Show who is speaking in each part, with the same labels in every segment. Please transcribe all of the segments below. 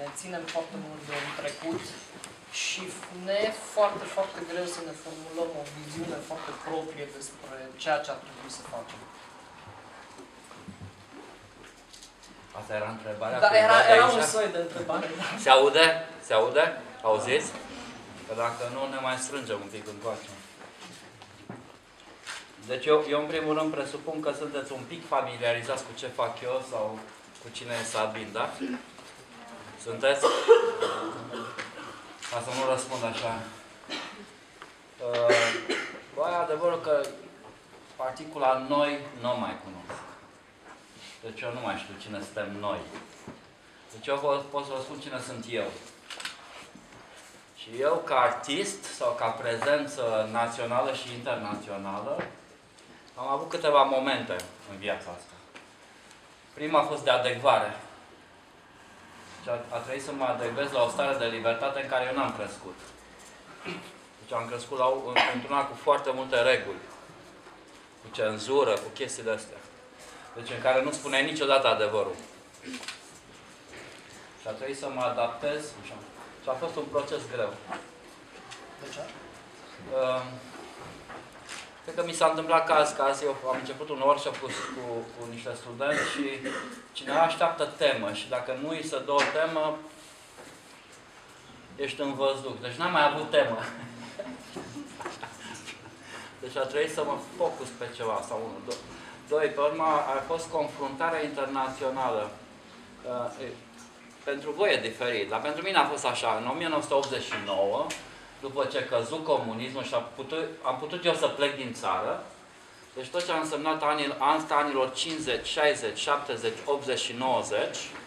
Speaker 1: ne ținem foarte mult de un trecut și ne e foarte, foarte greu să ne formulăm o viziune foarte proprie despre ceea ce ar trebui să facem.
Speaker 2: Asta era întrebarea?
Speaker 1: Da, era un soi de întrebare. Da.
Speaker 2: Se aude? Se aude? Auziți? Că dacă nu, ne mai strângem un pic încoace. Deci eu în primul rând presupun că sunteți un pic familiarizați cu ce fac eu sau cu cine e Sabin, da? Sunteți? Ca să nu răspund așa. Bă, adevărul că particula noi nu o mai cunosc. Deci eu nu mai știu cine suntem noi. Deci eu pot să vă spun cine sunt eu. Și eu, ca artist sau ca prezență națională și internațională, am avut câteva momente în viața asta. Prima a fost de adecvare. Și a trebuit să mă adecvez la o stare de libertate în care eu n-am crescut. Deci am crescut într-una cu foarte multe reguli. Cu cenzură, cu chestii de-astea. Deci în care nu spuneai niciodată adevărul. Și a trebuit să mă adaptez. Și a fost un proces greu.
Speaker 1: De ce?
Speaker 2: Cred că mi s-a întâmplat că azi eu am început un workshop cu niște studenți și cineva așteaptă temă și dacă nu îi se dă o temă, ești în văzduh. Deci n-am mai avut temă. Deci a trebuit să mă focus pe ceva, asta unul. Doi, pe urmă a fost confruntarea internațională. Pentru voi e diferit, dar pentru mine a fost așa. În 1989, după ce căzu comunismul și am putut eu să plec din țară, deci tot ce a însemnat anilor 50, 60, 70, 80 și 90,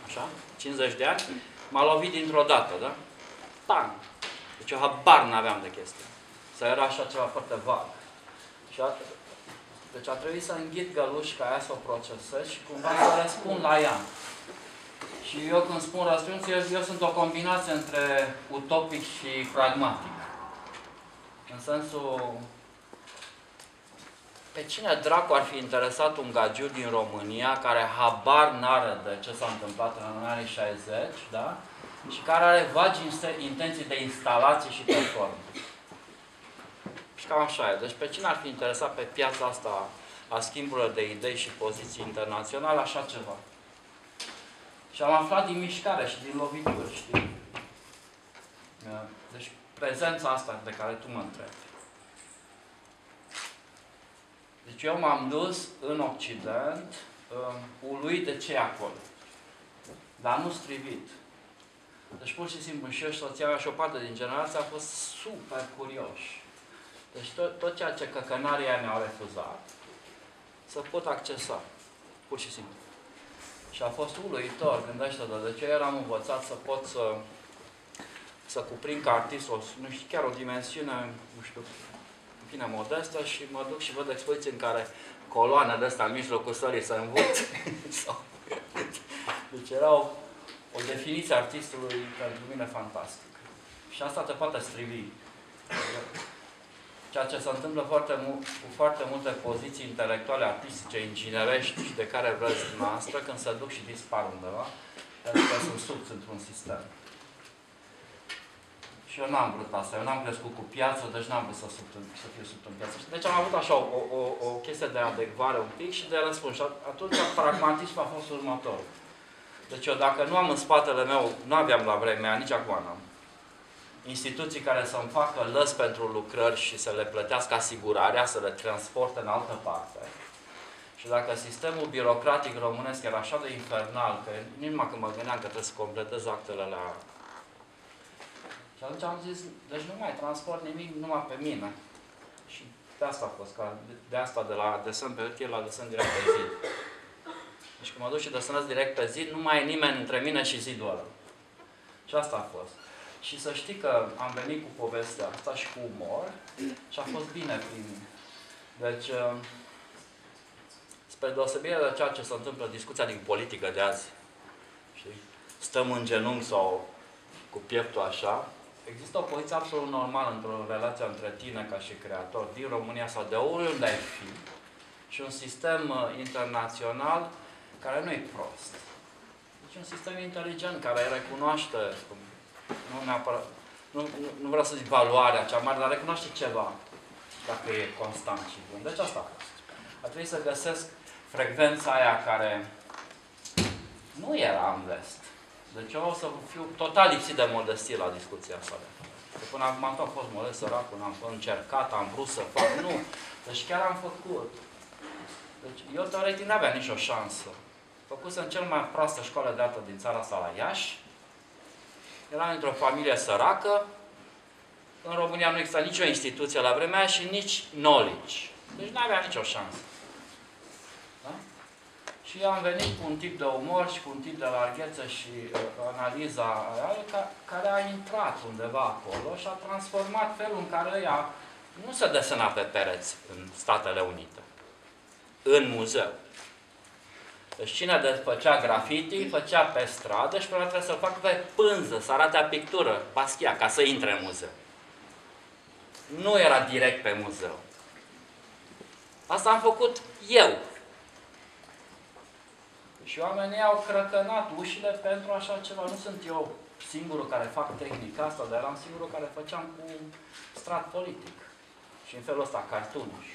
Speaker 2: așa, 50 de ani, m-a lovit dintr-o dată, da? Bang! Deci eu habar n-aveam de chestia. Sau era așa ceva foarte vag. Deci a trebuit să înghit găluși ca aia să o procesez și cumva să răspund la ea. Și eu când spun răspuns, eu sunt o combinație între utopic și pragmatic. În sensul, pe cine dracu ar fi interesat un gagiu din România care habar n-are de ce s-a întâmplat în anii 60, da? Și care are vagi intenții de instalații și performă. Și cam așa e. Deci pe cine ar fi interesat pe piața asta a schimburilor de idei și poziții internaționale așa ceva? Și am aflat din mișcare și din lovituri, știi? Deci prezența asta de care tu mă întrebi. Deci eu m-am dus în Occident uluit de ce e acolo. Dar nu strivit. Deci pur și simplu și eu și soția mea și o parte din generație a fost super curioși. Deci tot ceea ce căcănarii aia mi-au refuzat să pot accesa. Pur și simplu. Și a fost uluitor, gândește-te, de ce eram învățat să pot să cuprind ca artist, nu știu, chiar o dimensiune, nu știu, în fine, modestă și mă duc și văd expoziții în care coloana de asta în mijlocul sălii se învârt. Deci era o definiție a artistului pentru mine fantastic. Și asta te poate strivi. Ceea ce se întâmplă cu foarte multe poziții intelectuale, artistice, inginerești și de care vreți dumneavoastră, când se duc și dispar undeva, pentru că sunt subți într-un sistem. Și eu n-am vrut asta. Eu n-am crescut cu piață, deci n-am vrut să fiu sub în piață. Deci am avut așa o chestie de adecvare un pic și de răspuns. Și atunci pragmatismul a fost următorul. Deci eu dacă nu am în spatele meu, nu aveam la vremea, nici acum n-am, instituții care să-mi facă lăs pentru lucrări și să le plătească asigurarea, să le transporte în altă parte. Și dacă sistemul birocratic românesc era așa de infernal, că nici numai când mă gândeam că trebuie să completez actele la... Și atunci am zis, deci nu mai transport nimic numai pe mine. Și de asta a fost, de asta de la desen pe hârtie la desen direct pe zid. Deci când mă duc și desenez direct pe zid, nu mai e nimeni între mine și zidul ăla. Și asta a fost. Și să știi că am venit cu povestea asta și cu umor și a fost bine primit. Deci, spre deosebire de ceea ce se întâmplă în discuția din politică de azi, știi? Stăm în genunchi sau cu pieptul așa, există o poziție absolut normală într-o relație între tine ca și creator din România sau de oriunde ai fi și un sistem internațional care nu e prost. Deci un sistem inteligent care recunoaște, nu neapărat, nu vreau să zic valoarea cea mare, dar recunoaște ceva dacă e constant și bun. Deci asta a fost. A trebuit să găsesc frecvența aia care nu era în vest. Deci eu o să fiu total lipsit de modestie la discuția asta. Că până acum am tot fost modest, săracul, am încercat, am vrut să fac, nu. Deci chiar am făcut. Deci eu teoretic n-aveam nicio șansă. Făcusem cel mai proastă școală de artă din țara asta la Iași. Eram într-o familie săracă. În România nu exista nicio instituție la vremea aia și nici knowledge. Deci n-aveam nicio șansă. Da? Și am venit cu un tip de umor și cu un tip de larghețe și analiza aia, care a intrat undeva acolo și a transformat felul în care ea nu se desena pe pereți în Statele Unite. În muzeu. Deci cine făcea graffiti, făcea pe stradă și pe trebuie să-l facă pe pânză, să arate a pictură, Basquiat, ca să intre în muzeu. Nu era direct pe muzeu. Asta am făcut eu. Și oamenii au crăcănat ușile pentru așa ceva. Nu sunt eu singurul care fac tehnica asta, dar eram singurul care făceam cu strat politic. Și în felul ăsta, cartoon-uri.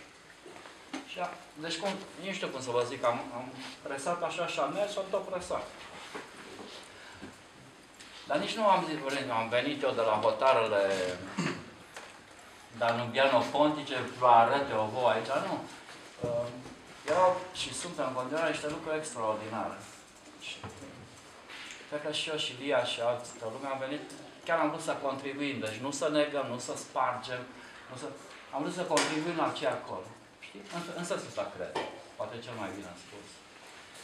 Speaker 2: Deci, nu știu cum să vă zic, am presat așa și am mers și am tot presat. Dar nici nu am zis, am venit eu de la hotarele Danubiano-Pontice, vă arăt eu vouă aici, nu. Erau și sunt în continuare niște lucruri extraordinare. Cred că și eu și Lia și alții de lume am venit, chiar am vrut să contribuim, deci nu să negăm, nu să spargem, am vrut să contribuim la ce acolo. Știi? În sensul ăsta cred. Poate cel mai bine spus.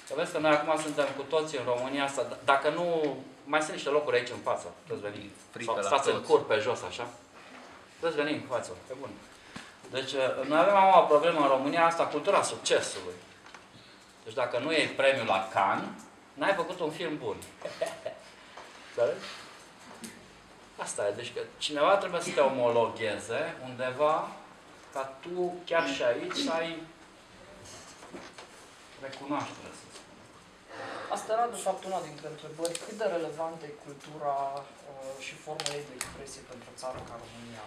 Speaker 2: Că vezi că noi acum suntem cu toții în România asta, dacă nu, mai sunt niște locuri aici în față. Puteți veni. Sau stați în cur pe jos, așa. Puteți veni în față, pe bun. Deci, noi avem o problemă în România asta, cultura succesului. Deci dacă nu iei premiul la Cannes, n-ai făcut un film bun. Asta e. Deci că cineva trebuie să te omologheze undeva ca tu, chiar și aici, să ai recunoaștere, să spun.
Speaker 1: Asta era, de fapt, una dintre întrebări. Cât de relevantă e cultura și forma ei de expresie pentru o țară ca România?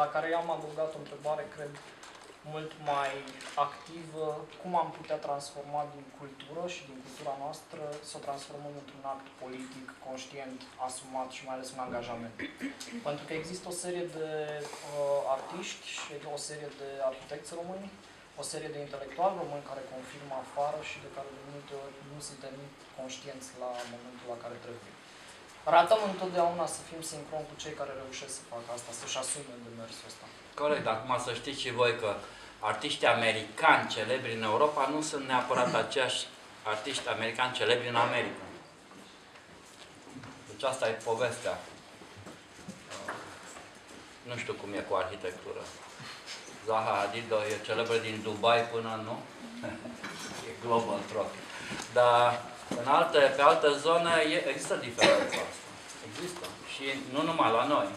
Speaker 1: La care eu am adăugat o întrebare, cred, mult mai activă. Cum am putea transforma din cultură și din cultura noastră să o transformăm într-un act politic, conștient, asumat și mai ales un angajament? Pentru că există o serie de artiști și o serie de arhitecți români, o serie de intelectuali români care confirmă afară și de care de multe ori nu suntem conștienți la momentul la care trebuie. Ratăm întotdeauna să fim sincron cu cei care reușesc să facă asta, să-și asume demersul ăsta.
Speaker 2: Corect, acum să știți și voi că artiștii americani celebri în Europa nu sunt neapărat aceiași artiști americani celebri în America. Deci asta e povestea. Nu știu cum e cu arhitectura. Zaha Hadid e celebră din Dubai până nu? E global trop. Dar pe alte zone există diferența asta. Există. Și nu numai la noi.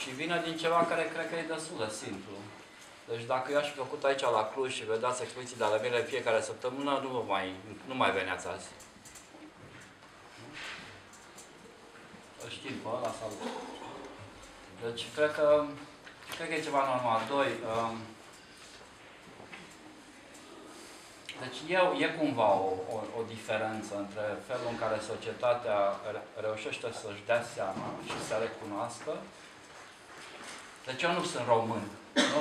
Speaker 2: Și vine din ceva care cred că e destul de simplu. Deci dacă eu aș fi făcut aici la Cluj și vedeați expoziții de ale mele în fiecare săptămână, nu mai veneați azi. Îl știm pe ăla, salut. Deci cred că e ceva normal. Doi, deci e cumva o diferență între felul în care societatea reușește să-și dea seama și să recunoască. Deci eu nu sunt român.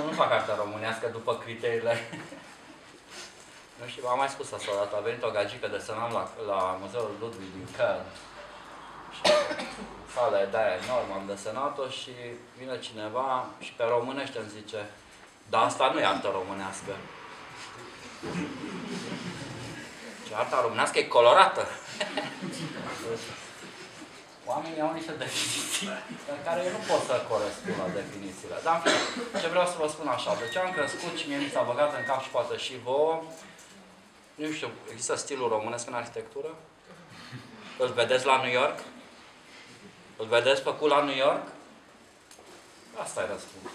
Speaker 2: Nu fac artă românească după criteriile. Nu știu, am mai spus asta odată. A venit o gagică de senam la Muzeul Ludwig din Köln. Sala de aia enormă, am desenat-o și vine cineva și pe românește îmi zice: dar asta nu e artă românească. Și arta românească e colorată. Oamenii au niște definiții pe care eu nu pot să corespund la definițiile. Dar în fine, ce vreau să vă spun așa, deci am crescut și mie mi s-a băgat în cap și poate și vouă. Nu știu, există stilul românesc în arhitectură? Îl vedeți la New York? Îl vedeți făcut la New York? Asta e răspunsul.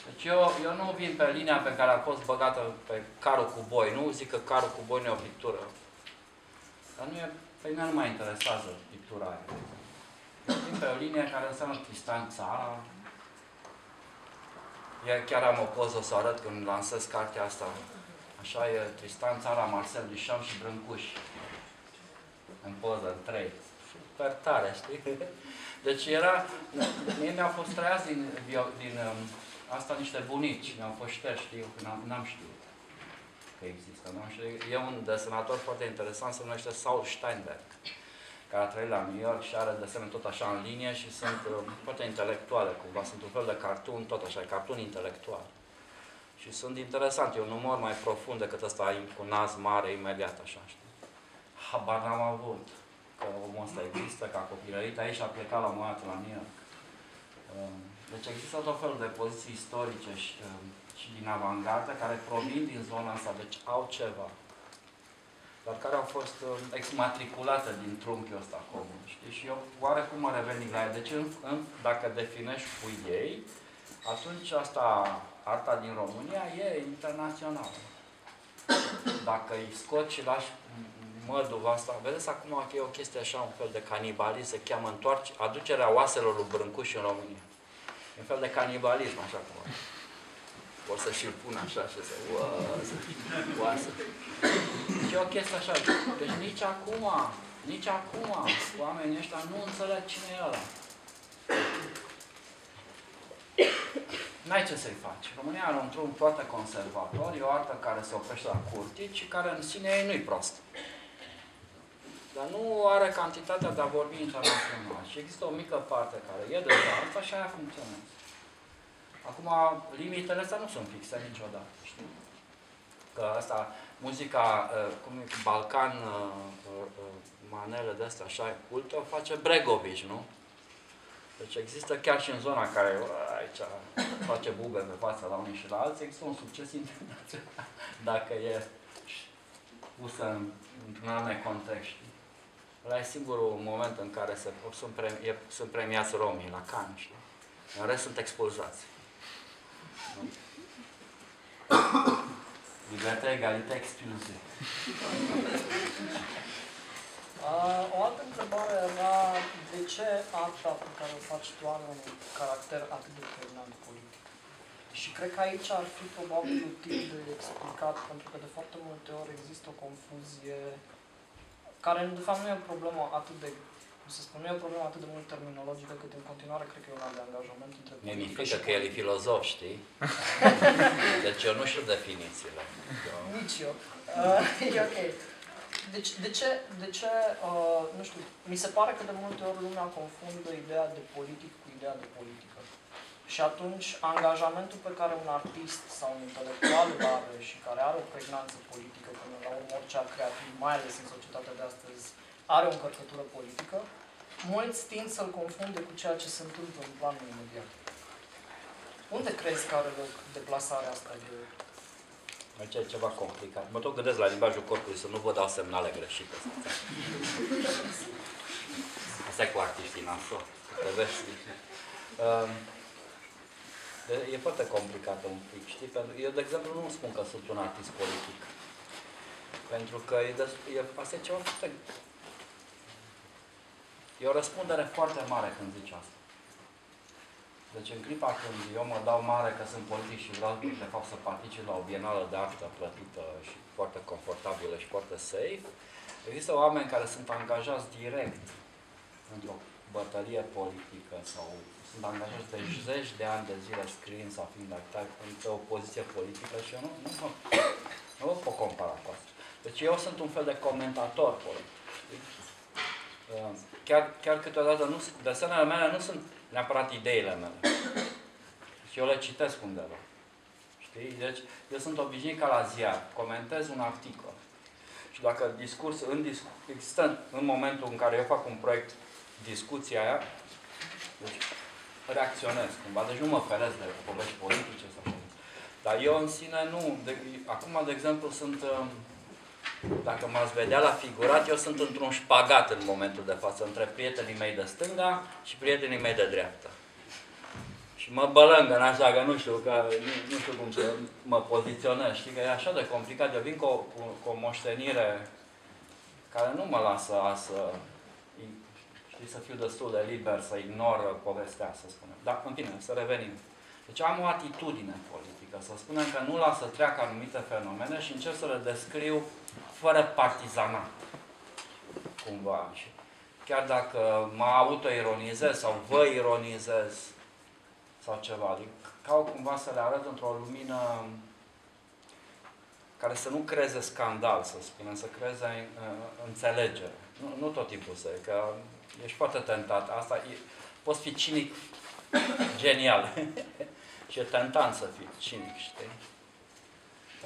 Speaker 2: Deci eu nu vin pe linia pe care a fost băgată pe carul cu boi. Nu zic că carul cu boi nu e o pictură. Dar nu e, pe mine nu mă interesează pictura aia. Eu vin pe o linie care înseamnă Tristan Țara. Eu chiar am o poză să arăt când lansez cartea asta. Așa e Tristan Țara, Marcel Duchamp și Brâncuș. În poză, în 3. Super tare, știi? Deci era, mie mi-au fost trăiați din asta niște bunici, mi-au fost șterși, știu, n-am știut că există. E un desenator foarte interesant, se numește Saul Steinberg, care a trăit la New York și are desene tot așa în linie și sunt foarte intelectuale, cumva, sunt un fel de cartoon, tot așa, cartoon intelectual. Și sunt interesante, e un umor mai profund decât ăsta cu nas mare, imediat, așa, știi? Habar n-am avut că omul ăsta există, că a copilărit aici, a plecat la un moment la New York. Deci există tot felul de poziții istorice și din avangardă care provin din zona asta, deci au ceva. Dar care au fost exmatriculate din trunchiul ăsta comun, știi? Și eu oarecum mă revenic la ea. Deci dacă definești cu ei, atunci asta, arta din România, e internațională. Dacă îi scoți și lași măduva asta, vedeți acum că e o chestie așa, un fel de canibalism, se cheamă aducerea oaselor lui Brâncuș în România. E un fel de canibalism, așa cum vor să și-l pun așa și să oasă. Și e o chestie așa, deci nici acum, oamenii ăștia nu înțeleg cine e ăla. N-ai ce să-i faci. România are un drum foarte conservator, e o artă care se oprește la curtici și care în sine ei nu-i prost. Dar nu are cantitatea de a vorbi internațional. Și există o mică parte care e deja asta și aia funcționează. Acum, limitele astea nu sunt fixe niciodată, știi? Că asta, muzica, cum e, Balcan, manele de astea așa, cultă, o face Bregovici, nu? Deci există chiar și în zona care aici face bube pe față la unii și la alții, există un succes internațional dacă e pusă într-un alt context. Ăla e singurul moment în care sunt premiați romii la Cannes, știi? În rest sunt expulzați. Libertate, egalitate, expulzie.
Speaker 1: O altă întrebare era de ce arta pe care o faci tu are un caracter atât de pregnant politic? Și cred că aici ar fi probabil util de explicat, pentru că de foarte multe ori există o confuzie care, de fapt, nu e o problemă atât de, cum să spun, nu e o problemă atât de mult terminologică, cât în continuare cred că e una de angajament între politică și
Speaker 2: că el e filozof, știi? Deci eu nu știu definițiile.
Speaker 1: Nici eu. E ok. Deci, de ce, nu știu, mi se pare că de multe ori lumea confundă ideea de politic cu ideea de politică. Și atunci, angajamentul pe care un artist sau un intelectual îl are și care are o pregnanță politică, până la urmă orice creativ, mai ales în societatea de astăzi, are o încărcătură politică, mulți tind să-l confunde cu ceea ce se întâmplă în planul imediat. Unde crezi că are loc deplasarea asta de...
Speaker 2: Aici e ceva complicat. Mă tot gândesc la limbajul corpului să nu vă dau semnale greșite. Asta e cu artiștii nasol. Te vezi, e foarte complicată un pic, știi? Eu, de exemplu, nu spun că sunt un artist politic. Pentru că asta e ceva foarte... E o răspundere foarte mare când zici asta. Deci în clipa când eu mă dau mare că sunt politic și vreau de fapt să particip la o bienală de artă plătită și foarte confortabilă și foarte safe, există oameni care sunt angajați direct într-o bătălie politică sau sunt angajați de zeci de ani de zile scriind sau fiind activi într-o poziție politică și eu nu vă pot compara cu asta. Deci eu sunt un fel de comentator politic. Chiar câteodată desenele mele nu sunt neapărat ideile mele. Și eu le citesc undeva. Știi? Deci, eu sunt obișnuit ca la ziar. Comentez un articol. Și dacă există în momentul în care eu fac un proiect, discuția aia, deci reacționez cumva. Deci nu mă feresc de povești politice sau așa. Dar eu în sine nu. Acum, de exemplu, sunt... Dacă m-ați vedea la figurat, eu sunt într-un șpagat în momentul de față, între prietenii mei de stânga și prietenii mei de dreapta. Și mă bălângăn așa, că nu știu cum să mă poziționez, știi, că e așa de complicat. Eu vin cu o moștenire care nu mă lasă să fiu destul de liber, să ignor povestea, să spunem. Dar, în fine, să revenim. Deci am o atitudine politică, să spunem că nu las să treacă anumite fenomene și încerc să le descriu fără partizanat, cumva. Și chiar dacă mă autoironizez sau vă ironizez sau ceva, adică caut cumva să le arăt într-o lumină care să nu creeze scandal, să spunem, să creeze înțelegere. Nu tot timpul că ești foarte tentat. Asta poți fi cinic genial. Și e tentant să fii cinic, știi?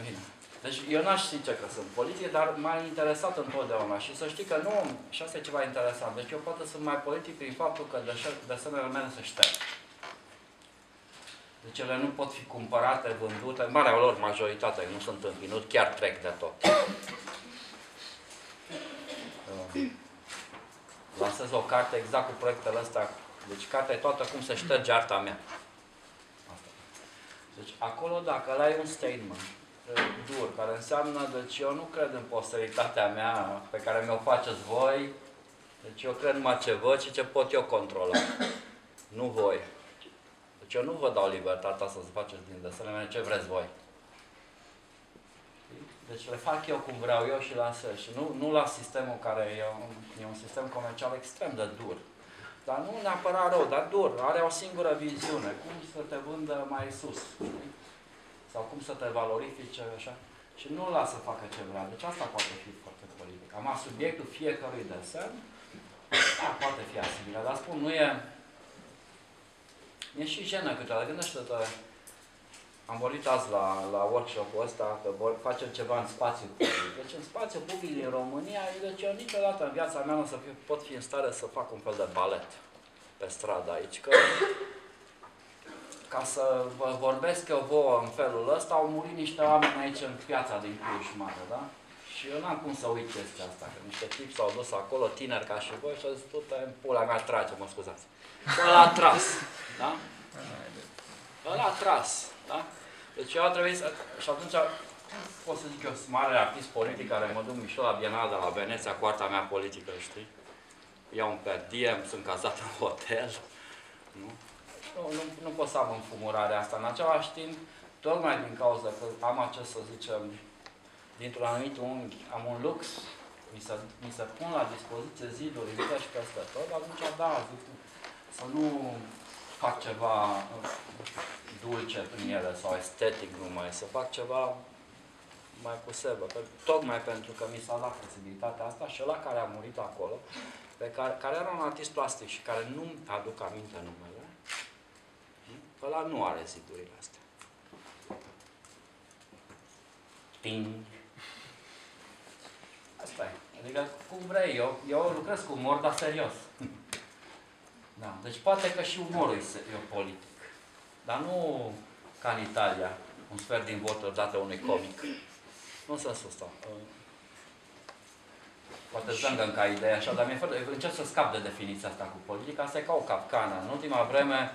Speaker 2: Bine. Deci eu n-aș zice că sunt politic, dar m-a interesat întotdeauna. Și să știi că nu, și asta e ceva interesant. Deci eu poate sunt mai politic prin faptul că desenele mele se șterg. Deci ele nu pot fi cumpărate, vândute, în marea lor majoritate, nu sunt împinut, chiar trec de tot. Lansez o carte exact cu proiectele astea. Deci cartea e toată cum se șterge arta mea. Asta. Deci acolo, dacă ăla e un statement dur, care înseamnă, deci eu nu cred în posteritatea mea pe care mi-o faceți voi, deci eu cred numai ce văd și ce pot eu controla. Nu voi. Deci eu nu vă dau libertatea să faceți din desenele mele ce vreți voi. Deci le fac eu cum vreau eu și lansez. Și nu la sistemul care e un sistem comercial extrem de dur. Dar nu neapărat rău, dar dur. Are o singură viziune. Cum să te vândă mai sus. Știi? Sau cum să te valorifice, așa. Și nu îl lasă să facă ce vrea. Deci asta poate fi foarte politic. Am subiectul fiecărui desen, da, poate fi asimilat. Dar spun, nu e... E și jenă câteodată. Gândește-te, am vorbit azi la workshop-ul ăsta că facem ceva în spațiu public. Deci în spațiu public din România, deci eu niciodată în viața mea nu o să pot fi în stare să fac un fel de balet pe stradă aici. Că, ca să vă vorbesc eu vouă în felul ăsta, au murit niște oameni aici în piața din Cluj Mare, da? Și eu n-am cum să uit chestia asta, că niște tipi s-au dus acolo, tineri ca și voi, și au zis, tu-te în pula mea trage, mă scuzați. Ăla a tras, da? Ăla a tras, da? Deci eu a trebuit să... Și atunci, pot să zic eu, sunt mare artist politic care mă duc mișto la Bienală la Veneția cu arta mea politică, știi? Iau un per diem, sunt cazat în hotel, nu? Nu pot să am înfumurarea asta. În același timp, tocmai din cauza că am acest, să zicem, dintr-un anumit unghi, am un lux, mi se pun la dispoziție ziduri, uite și peste tot, atunci, da, zic, să nu fac ceva dulce prin ele sau estetic numai, să fac ceva mai cu sebă. Tocmai pentru că mi s-a dat posibilitatea asta și ăla care a murit acolo, care era un artist plastic și care nu-mi aduc aminte numele, ăla nu are zidurile astea. Ting! Asta e. Adică, cum vrei, eu lucrez cu umor, dar serios. Da. Deci poate că și umorul e politic. Dar nu ca în Italia, un sfert din voturi date unui comic. Nu sunt ăsta. Poate zângăn ca idee așa, dar încerc să scap de definiția asta cu politica. Asta e ca o capcană. În ultima vreme,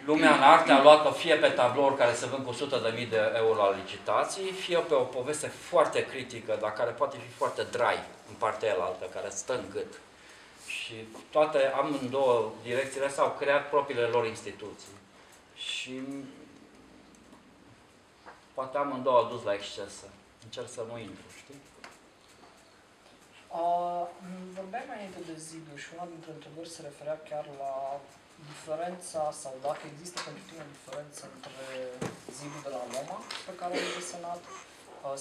Speaker 2: lumea în arte a luat-o fie pe tablouri care se vând cu 100.000 de euro la licitații, fie pe o poveste foarte critică, dar care poate fi foarte dry în partea elaltă, care stă în gât. Și toate, amândouă direcțiile astea au creat propriile lor instituții. Și poate amândouă au dus la excese. Încerc să nu intru, știi?
Speaker 1: Vorbeam mai înainte de ziduri și una dintre întrebări se referea chiar la diferența, sau dacă există pentru tine o diferență între zidul de la Loma, pe care l-ai desenat,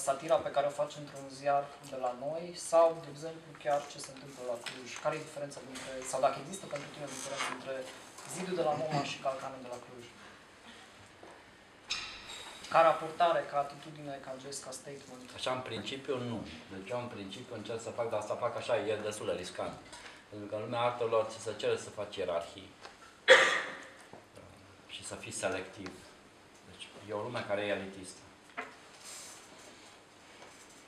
Speaker 1: satira pe care o faci într-un ziar de la noi, sau, de exemplu, chiar ce se întâmplă la Cluj. Care e diferența dintre, sau dacă există pentru tine o diferență între zidul de la Loma și calcanul de la Cluj? Ca raportare, ca atitudine, ca gest, ca statement?
Speaker 2: Așa, în principiu, nu. Deci eu, în principiu, încerc să fac, dar asta fac așa, e destul de riscant. Pentru că în lumea artelor ți se cere să faci ierarhii. Și să fii selectiv. Deci e o lume care e elitistă.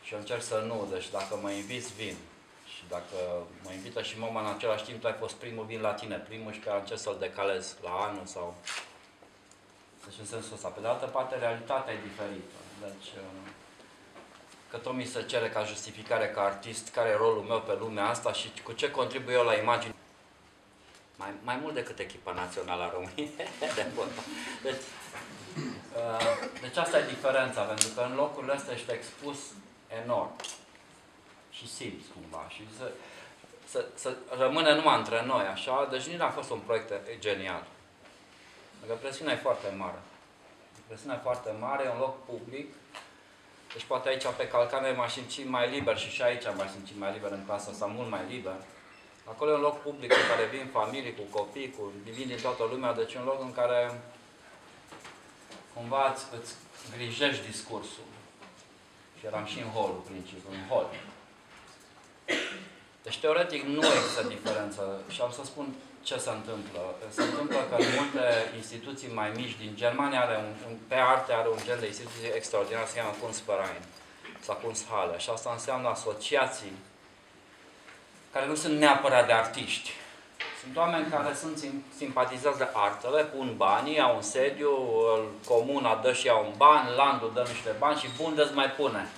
Speaker 2: Și eu încerc să nu. Deci dacă mă inviți, vin. Și dacă mă invită și mama în același timp, tu ai fost primul, vin la tine primul și că încerc să-l decalez la anul sau... Deci în sensul ăsta. Pe de altă parte, realitatea e diferită. Deci că tot mi se cere ca justificare ca artist care e rolul meu pe lumea asta și cu ce contribuie eu la imagine. Mai mult decât echipa națională a României. Deci asta e diferența, pentru că în locurile astea ești expus enorm. Și simți cumva. Și să rămâne numai între noi, așa. Deci nici n-a fost un proiect genial. Pentru că presiunea e foarte mare. Presiunea e foarte mare, e un loc public. Deci poate aici pe Calcane m-aș simți mai liber și aici m-aș simți mai liber în clasa asta, mult mai liber. Acolo e un loc public în care vin familii cu copii, vin din toată lumea, deci un loc în care cumva îți grijești discursul. Și eram și în hall-ul principiu, în hall. Deci teoretic nu există diferență și am să spun ce se întâmplă. Se întâmplă că în multe instituții mai mici din Germania pe arte are un gen de instituții extraordinar, se cheamă Kunstverein sau Kunsthalle. Și asta înseamnă asociații care nu sunt neapărat de artiști. Sunt oameni care sunt simpatizați de artele, pun banii, au un sediu, comuna dă și au un ban, landul dă niște bani și Bundes mai pune.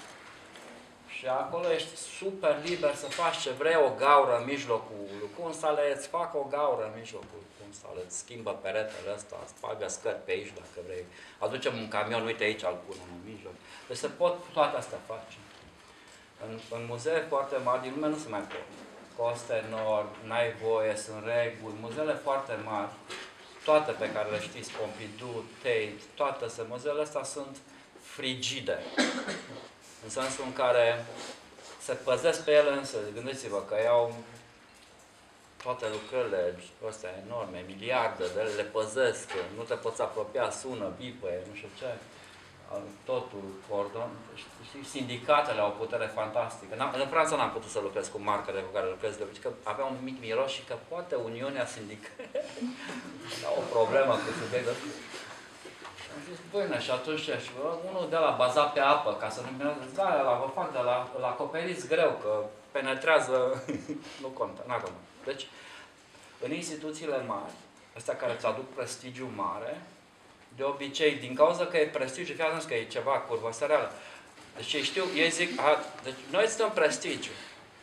Speaker 2: Și acolo ești super liber să faci ce vrei, o gaură în mijlocul Kunsthalle, îți fac o gaură în mijlocul Kunsthalle, îți schimbă peretele ăsta, îți bagă scări pe aici dacă vrei. Aducem un camion, uite aici îl punem în mijloc. Deci se pot toate astea face. În muzee foarte mari din lume nu se mai pot. Coste enorm, n-ai voie, sunt reguli, muzeele foarte mari, toate pe care le știți, Pompidou, Tate, toate muzeele astea sunt frigide. În sensul în care se păzesc pe ele însă. Gândiți-vă că iau toate lucrările astea enorme, miliarde de ele, le păzesc, nu te poți apropia, sună, bipăie, nu știu ce. Totul, cordon. Știi, sindicatele au o putere fantastică. În Franța n-am putut să lucrez cu marcele cu care lucrez de obicei, că avea un mic miros și că poate Uniunea Sindicală au o problemă cu subiectul. Am zis, bine, și atunci și unul de la bazat pe apă, ca să nu mi-a da, vă fac de la acoperiți greu, că penetrează, nu contă, n-a contă. Deci, în instituțiile mari, astea care îți aduc prestigiu mare, de obicei, din cauza că e prestigiu, fie atunci că e ceva curvă săreală. Deci ei știu, ei zic, deci noi îți dăm prestigiu,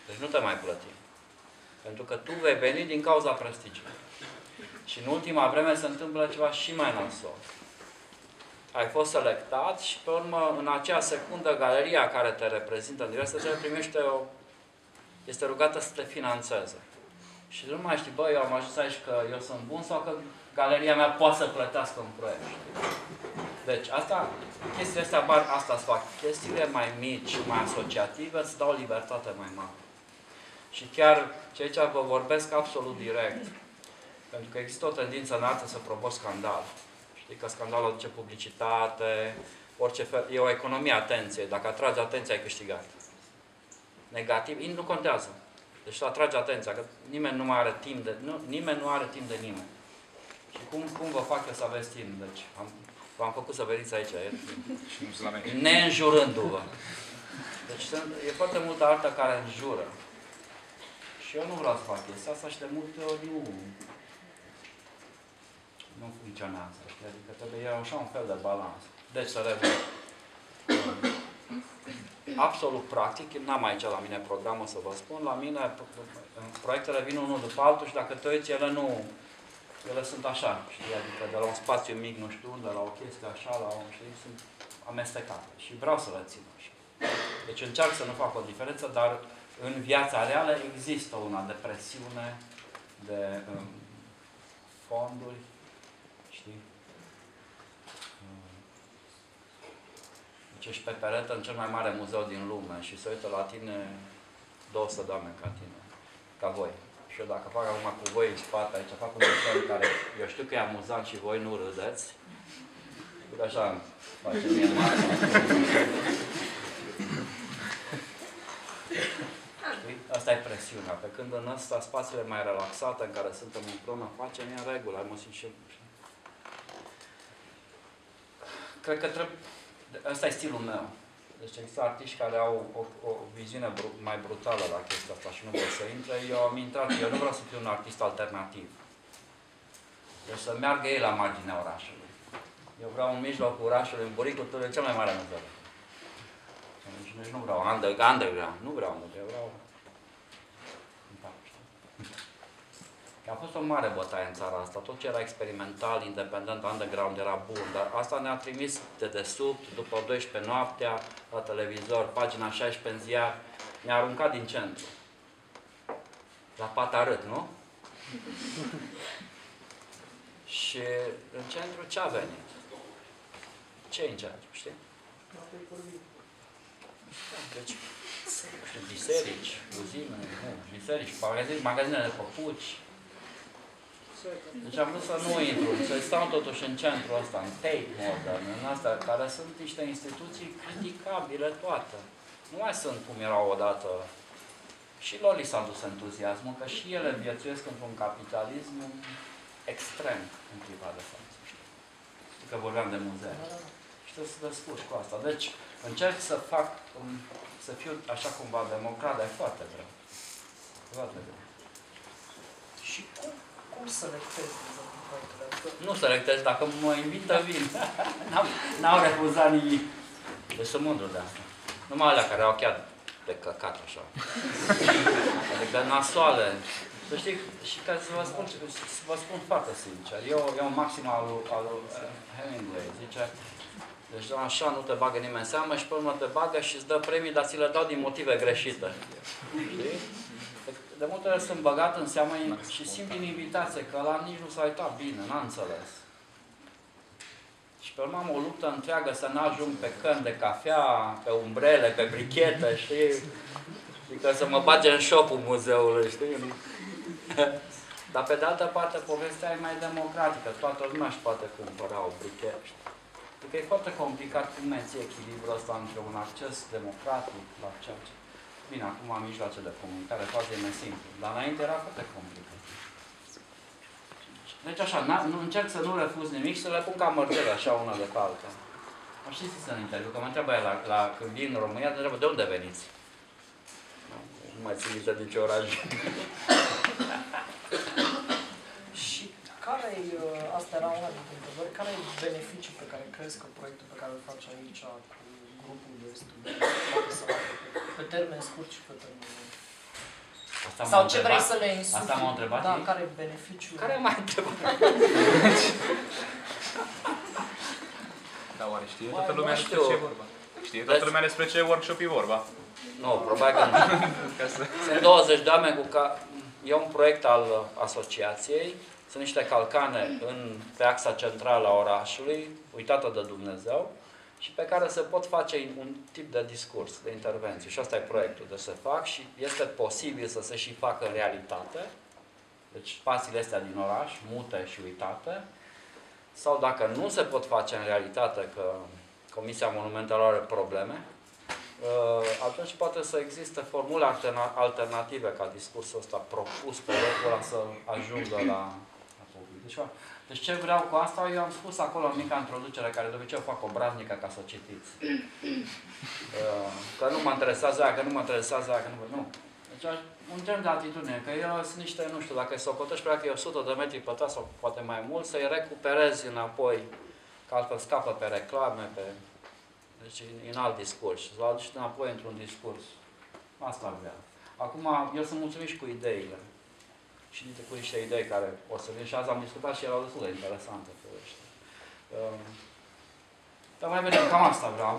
Speaker 2: deci nu te mai plătim. Pentru că tu vei veni din cauza prestigiului. Și în ultima vreme se întâmplă ceva și mai nasol. Ai fost selectat și pe urmă, în acea secundă, galeria care te reprezintă în diverse țări primește este rugată să te finanțeze. Și nu mai știi, bă, eu am ajuns aici că eu sunt bun sau că galeria mea poate să plătească un proiect. Deci, chestiile astea mari, asta îți fac. Chestiile mai mici, mai asociative, îți dau libertate mai mare. Și chiar, ce aici vă vorbesc absolut direct, pentru că există o tendință în artă să provoci scandal. Știi că scandalul aduce publicitate, orice fel, e o economie atenție. Dacă atragi atenția, ai câștigat. Negativ, nu contează. Deci atrage atenția, că nimeni nu mai are timp de nimeni nu are timp de nimeni. Și cum vă fac eu să aveți timp? Deci, v-am făcut să veniți aici, neînjurându-vă. Deci e foarte multă artă care înjură. Și eu nu vreau să fac chestia asta și de multe ori nu funcționează. Adică trebuie așa un fel de balans. Deci să revin. Absolut practic, n-am aici la mine programul să vă spun, la mine proiectele vin unul după altul și dacă te uiți, ele sunt așa, știi, adică de la un spațiu mic, nu știu, de la o chestie așa, știi, sunt amestecate și vreau să le țin așa. Deci încerc să nu fac o diferență, dar în viața reală există una de presiune, de fonduri, știi? Deci ești pe perete în cel mai mare muzeu din lume și se uită la tine 200 de oameni ca tine, ca voi. Și eu dacă fac acum cu voi în spate, aici fac un desen care, eu știu că e amuzant și voi nu râdeți, uite așa îmi face mie mare. Știi? Asta e presiunea. Pe când în ăsta, spațiile mai relaxate, în care suntem împreună, facem în regulă, mă simt și... Cred că trebuie... Ăsta e stilul meu. Deci există artiști care au o viziune mai brutală la chestia asta și nu vor să intre. Eu am intrat, eu nu vreau să fiu un artist alternativ. Deci să meargă ei la marginea orașului. Eu vreau în mijlocul orașului, în buricul tău, cel mai mare muzeu. Deci Deci nu vreau underground, nu vreau underground, vreau... A fost o mare bătaie în țara asta, tot ce era experimental, independent, underground era bun, dar asta ne-a trimis de desubt, după 12 noaptea, la televizor, pagina 16 în ziar, ne-a aruncat din centru. La Patarât, nu? Și în centru ce a venit? Ce e în centru, știi? Deci, biserici, uzine, biserici, magazine de păpuci. Deci am vrut să nu intru, să stau totuși în centrul ăsta, în Tate Modern, în astea, care sunt niște instituții criticabile toate. Nu mai sunt cum erau odată. Și lor li s-a dus entuziasmul, că și ele viețuiesc într-un capitalism extrem în clipa de față. Știi că vorbeam de muzee. Și trebuie să descurci cu asta. Deci încerc să fac, să fiu așa cumva democrat, dar e foarte greu. Foarte greu.
Speaker 1: Și cum selectezi proiectele?
Speaker 2: Nu selectez, dacă mă invită, vin. N-au refuzat nimic. Deci sunt mândru de asta. Numai alea care au chiar de căcat, așa. Adică nasoale. Să știi, și ca să vă spun foarte sincer, eu maxim al lui Hemingway, zice, deci așa nu te bagă nimeni în seamă și pe urmă te bagă și îți dă premii, dar ți le dau din motive greșite. Știi? De multe ori sunt băgat în seamă și simt din invitație că ăla nici nu s-a uitat bine, n-a înțeles. Și pe urmă am o luptă întreagă să n-ajung pe căni de cafea, pe umbrele, pe brichete, știi? Adică să mă bage în shop-ul muzeului, știi? Dar pe de altă parte, povestea e mai democratică. Toată lumea își poate cumpăra o brichetă. Adică e foarte complicat cum menții echilibrul ăsta între un acces democratic la ceea ce... Bine, acum am mijloace de comunicare, foarte mai simplu. Dar înainte era foarte complicat. Deci așa, încerc să nu refuz nimic și să le pun ca mărgele, așa, una de pe alta. Am și zis în interviu, că mă întreabă aia când vin în România, te întreabă, de unde veniți? Nu mai țin minte nici oraș.
Speaker 1: Și care-i, asta era una dintre întrebări, care-i beneficii pe care crezi că proiectul pe care îl faci aici cu grupul de studenți poate să facă pe termen scurt și pe termen lung? Sau ce vrei să le insufli?
Speaker 2: Asta m-a întrebat?
Speaker 1: Da, care e beneficiul?
Speaker 2: Care mai întrebat?
Speaker 3: Da, oare știe toată lumea despre ce e vorba? Știe toată lumea despre ce workshop e vorba?
Speaker 2: Nu, probabil că nu. Sunt 20 de oameni cu care... E un proiect al asociației. Sunt niște calcane pe axa centrală a orașului, uitată de Dumnezeu, și pe care se pot face un tip de discurs, de intervenție. Și asta e proiectul de se fac și este posibil să se și facă în realitate. Deci spațiile astea din oraș, mute și uitate. Sau dacă nu se pot face în realitate, că Comisia Monumentală are probleme, atunci poate să existe formule alternative ca discursul ăsta propus pe locul ăla să ajungă la public. Deci ce vreau cu asta, eu am spus acolo în mica introducere, care de obicei o fac obraznică ca să o citiți. Că nu mă interesează aia, că nu mă interesează aia, că nu. Deci un gen de atitudine, că eu sunt niște, nu știu, dacă îi socotești, prea că e 100 de metri pătrați sau poate mai mult, să-i recuperezi înapoi, că altfel scapă pe reclame, pe... Deci în alt discurs. Să-l aduci înapoi într-un discurs. Asta vreau. Acum, eu sunt mulțumit și cu ideile. Și cu niște idei care o să vin și azi am discutat și erau destul de interesante. Dar mai vedem, cam asta vreau.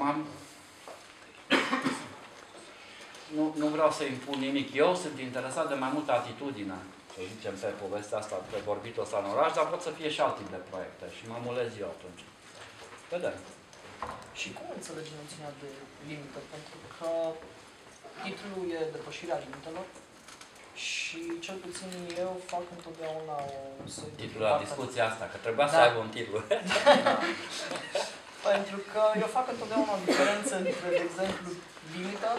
Speaker 2: Nu vreau să impun nimic. Eu sunt interesat de mai multă atitudine, să zicem, pe povestea asta, pe vorbitul ăsta în oraș, dar pot să fie și alt tip de proiecte și mă mulez eu atunci. Vedem.
Speaker 1: Și cum înțelegi noțiunea de limită? Pentru că titlul e depășirea limitelor și cel puțin eu fac întotdeauna o...
Speaker 2: Titlul la discuția asta, că trebuia să aibă un titlu.
Speaker 1: Pentru că eu fac întotdeauna o diferență între, de exemplu, limită,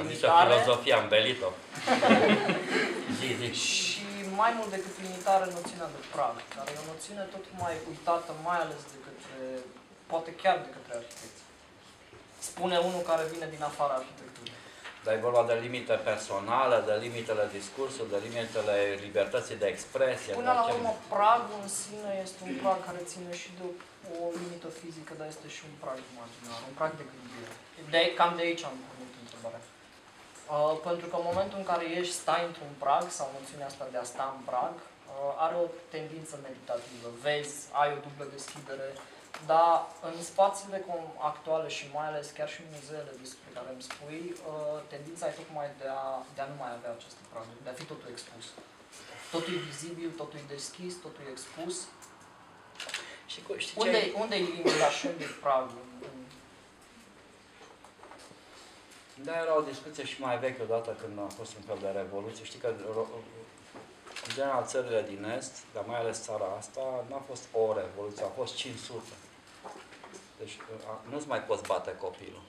Speaker 1: limitare...
Speaker 2: filozofia, am belit-o.
Speaker 1: Și mai mult decât limitare, noțiunea de prag, care e o noțiune tot mai uitată, mai ales de către, poate chiar de către arhitecți. Spune unul care vine din afara arhitecturii.
Speaker 2: Dar e vorba de limite personale, de limitele discursului, de limitele libertății de expresie.
Speaker 1: Până la urmă, pragul în sine este un prag care ține și de o limită fizică, dar este și un prag imaginar, un prag de gândire. Cam de aici am pornit întrebarea. Pentru că în momentul în care stai într-un prag, sau noțiunea asta de a sta în prag, are o tendință meditativă. Vezi, ai o dublă deschidere, dar în spațiile actuale și mai ales chiar și în muzeele despre care îmi spui, tendința e tocmai de a nu mai avea aceste praguri, de a fi totul expus. Totul e vizibil, totul e deschis, totul e expus. Unde e limita și unde e pragul?
Speaker 2: Da, era o discuție și mai veche odată când a fost un fel de revoluție. Știi că în general țările din Est, dar mai ales țara asta, n-a fost o revoluție, a fost 500. Deci nu-ți mai poți bate copilul.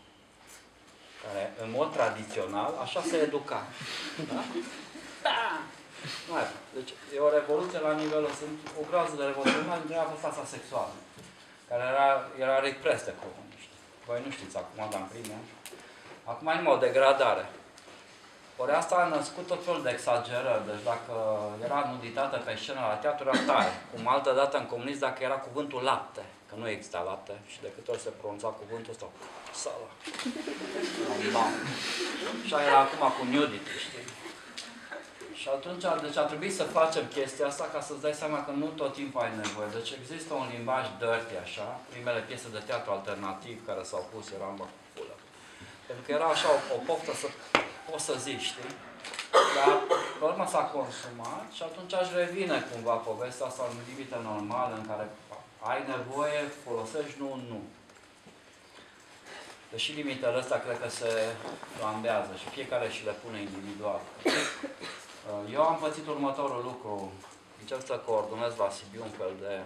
Speaker 2: Care, în mod tradițional, așa se educa. Da? Da! Mai, deci e o revoluție la nivelul, sunt o groază de revoluție. Una dintre ele a fost asta sexuală, care era repres de comuniști. Voi nu știți acum, dar în primul. Acum e numai o degradare. Ori asta a născut tot felul de exagerări. Deci dacă era nuditate pe scenă la teatru, era tare. Cum altă dată în comunism, dacă era cuvântul lapte, că nu exista lapte, și de câte ori se pronunța cuvântul ăsta, sala. Și era acum cu nudity, știi? Și atunci, deci a trebuit să facem chestia asta ca să-ți dai seama că nu tot timpul ai nevoie. Deci există un limbaj dirty, așa, primele piese de teatru alternativ care s-au pus, era în pulă. Pentru că era așa o poftă să poți să zici, știi? Dar, pe urmă s-a consumat și atunci aș revine cumva povestea asta în limite normale în care ai nevoie, folosești, nu. Deși limitele astea cred că se flambează și fiecare și le pune individual. Eu am pățit următorul lucru. Încerc să coordonez la Sibiu un fel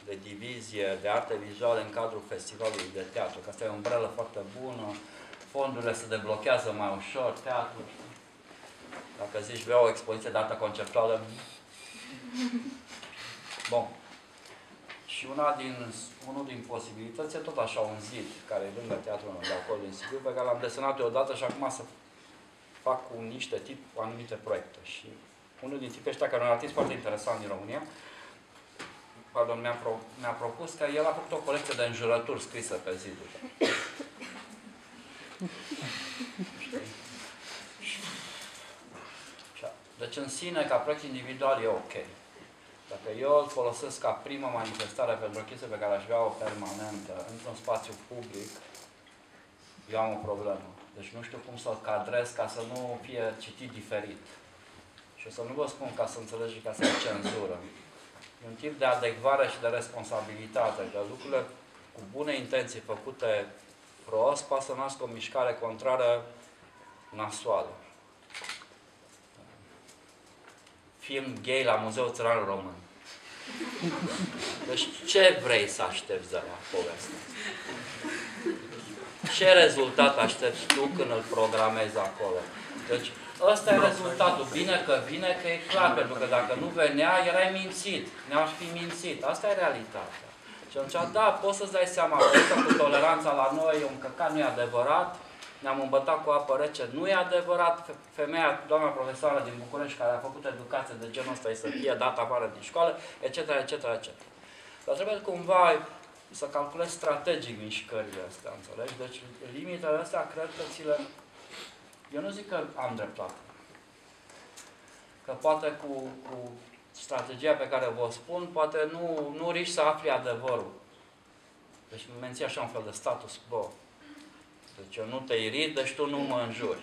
Speaker 2: de divizie de arte vizuale în cadrul festivalului de teatru, că asta e o umbrelă foarte bună, fondurile se deblochează mai ușor, teatru. Dacă zici, vreau o expoziție de artă conceptuală. Bun. Și unul din posibilități e tot așa un zid, care e lângă teatrul de acolo din Sibiu, pe care l-am desenat eu odată și acum să fac cu niște tip anumite proiecte. Și unul din tipii ăștia, care e un artist foarte interesant din România, pardon, mi-a propus că el a făcut o colecție de înjurături scrise pe ziduri. Deci în sine, ca proiect individual, e ok. Dacă eu îl folosesc ca primă manifestare pentru o chestie pe care aș vrea o permanentă într-un spațiu public, eu am o problemă. Deci nu știu cum să-l cadrez ca să nu fie citit diferit. Și o să nu vă spun ca să înțelegeți că asta e cenzură. E un tip de adecvare și de responsabilitate, că lucrurile cu bune intenții făcute prost poate să nască o mișcare contrară nasoală. Film gay la Muzeul Țăranul Român. Deci ce vrei să aștepți de la poveste? Ce rezultat aștepți tu când îl programezi acolo? Deci ăsta e rezultatul. Bine că vine, că e clar, pentru că dacă nu venea, erai mințit. Ne-aș fi mințit. Asta e realitatea. Și atunci, da, poți să-ți dai seama că cu toleranța la noi, un căcat nu e adevărat, ne-am îmbătat cu apă rece, nu e adevărat, femeia, doamna profesoară din București, care a făcut educație de genul ăsta, să fie dată afară din școală, etc., etc., etc. Dar trebuie cumva să calculezi strategic mișcările astea, înțelegi? Deci limitele astea, cred că ți le... Eu nu zic că am dreptate. Că poate cu strategia pe care vă spun, poate nu riști să afli adevărul. Deci menții așa un fel de status quo. Deci eu nu te irit, deci tu nu mă înjuri.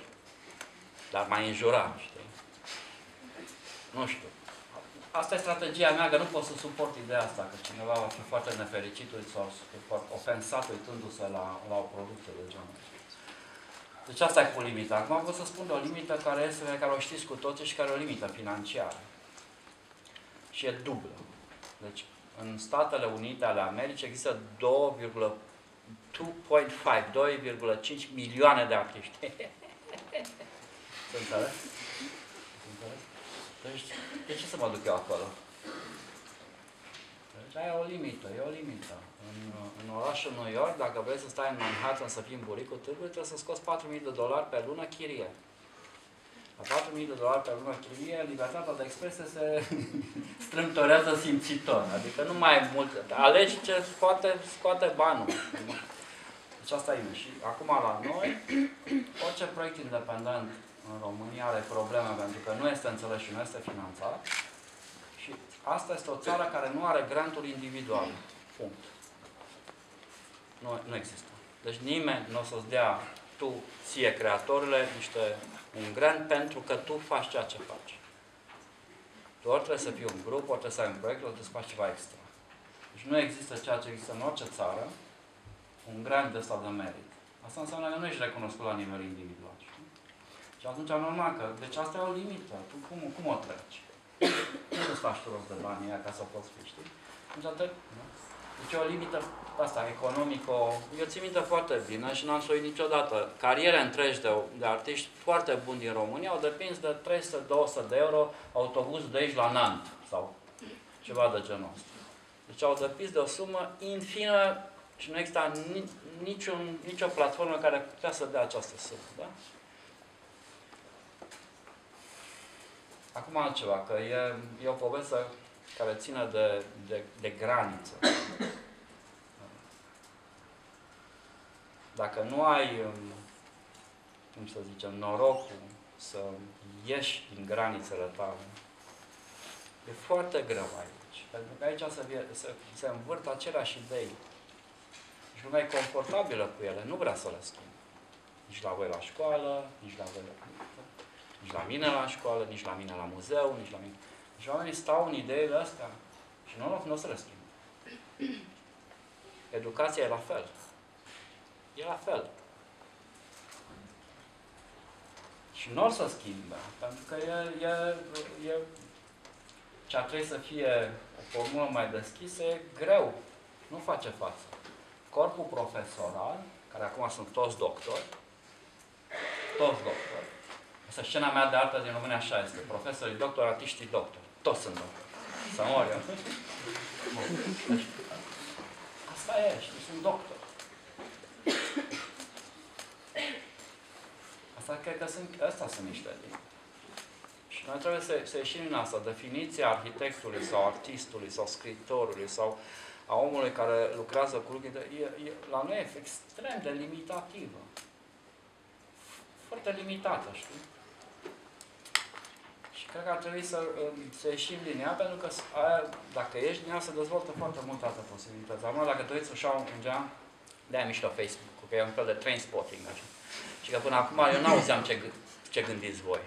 Speaker 2: Dar m-ai înjurat, știi? Nu știu. Asta e strategia mea, că nu pot să suport ideea asta, că cineva va fi foarte nefericit sau ofensat uitându-se la o producție de genul. Deci asta e cu limita. Acum pot să spun de o limită care o știți cu toții și care e o limită financiară. Și e dublă. Deci, în Statele Unite ale Americii există 2,5 milioane de artiști. Se înțeles? Deci, de ce să mă duc eu acolo? e o limită, e o limită. În orașul New York, dacă vrei să stai în Manhattan să fii în buricul târgului, trebuie să scoți $4.000 pe lună chirie. La $4.000 pe lună chirie, libertatea de expresie se strâmtorează simțitor. Adică nu mai e mult. Alegi ce scoate banul. Deci asta e. Și acum la noi, orice proiect independent în România are probleme pentru că nu este înțeles și nu este finanțat. Și asta este o țară care nu are granturi individuale. Punct. Nu există. Deci nimeni nu o să-ți dea tu, ție, creatorile, un grant pentru că tu faci ceea ce faci. Tu ori trebuie să fii un grup, ori trebuie să ai un proiect, ori trebuie să faci ceva extra. Deci nu există ceea ce există în orice țară, un grant de ăsta de merit. Asta înseamnă că nu ești recunoscut la nivel individual. Știi? Și atunci normal că, deci asta e o limită. Tu cum o treci? Nu îți faci tu rost de banii aia ca să poți fi, știi? Deci e o limită asta, economică. Eu țin minte foarte bine și n-am suit niciodată. Cariere întregi de artiști foarte buni din România au depins de 300-200 de euro autobuz de aici la Nantes sau ceva de genul ăsta. Deci au depins de o sumă infină și nu exista nicio platformă care putea să dea această sumă. Da? Acum altceva, că e o poveste care ține de graniță. Dacă nu ai, cum să zicem, norocul să ieși din granițele tale, e foarte greu aici. Pentru că aici se învârt aceleași idei. Și lumea e confortabilă cu ele, nu vrea să le schimbe. Nici la voi la școală, nici la mine la școală, nici la mine la muzeu, nici la mine. Și oamenii stau în ideile astea și nu o să le schimbe. Educația e la fel. E la fel. Și nu o să schimbe, pentru că ce ar trebui să fie o formulă mai deschisă, e greu. Nu face față. Corpul profesoral, care acum sunt toți doctori, asta e scena mea de artă din România, așa este. Profesorii doctori, artiștii doctori. Toți sunt doctori. Să mor eu. Deci, asta e, și sunt doctori. Asta cred că astea sunt niște limite. Și noi trebuie să ieșim din asta. Definiția arhitectului sau artistului sau scriitorului sau a omului care lucrează cu lucruri, la noi e extrem de limitativă. Foarte limitată, știi? Și cred că ar trebui să ieșim din ea, pentru că dacă ieși din ea, se dezvoltă foarte multe alte posibilități. Acum, dacă te uiți așa un geam, de-aia mișcă Facebook-ul, că e un fel de trainspotting, așa. Și că până acum eu n-auzeam ce gândiți voi.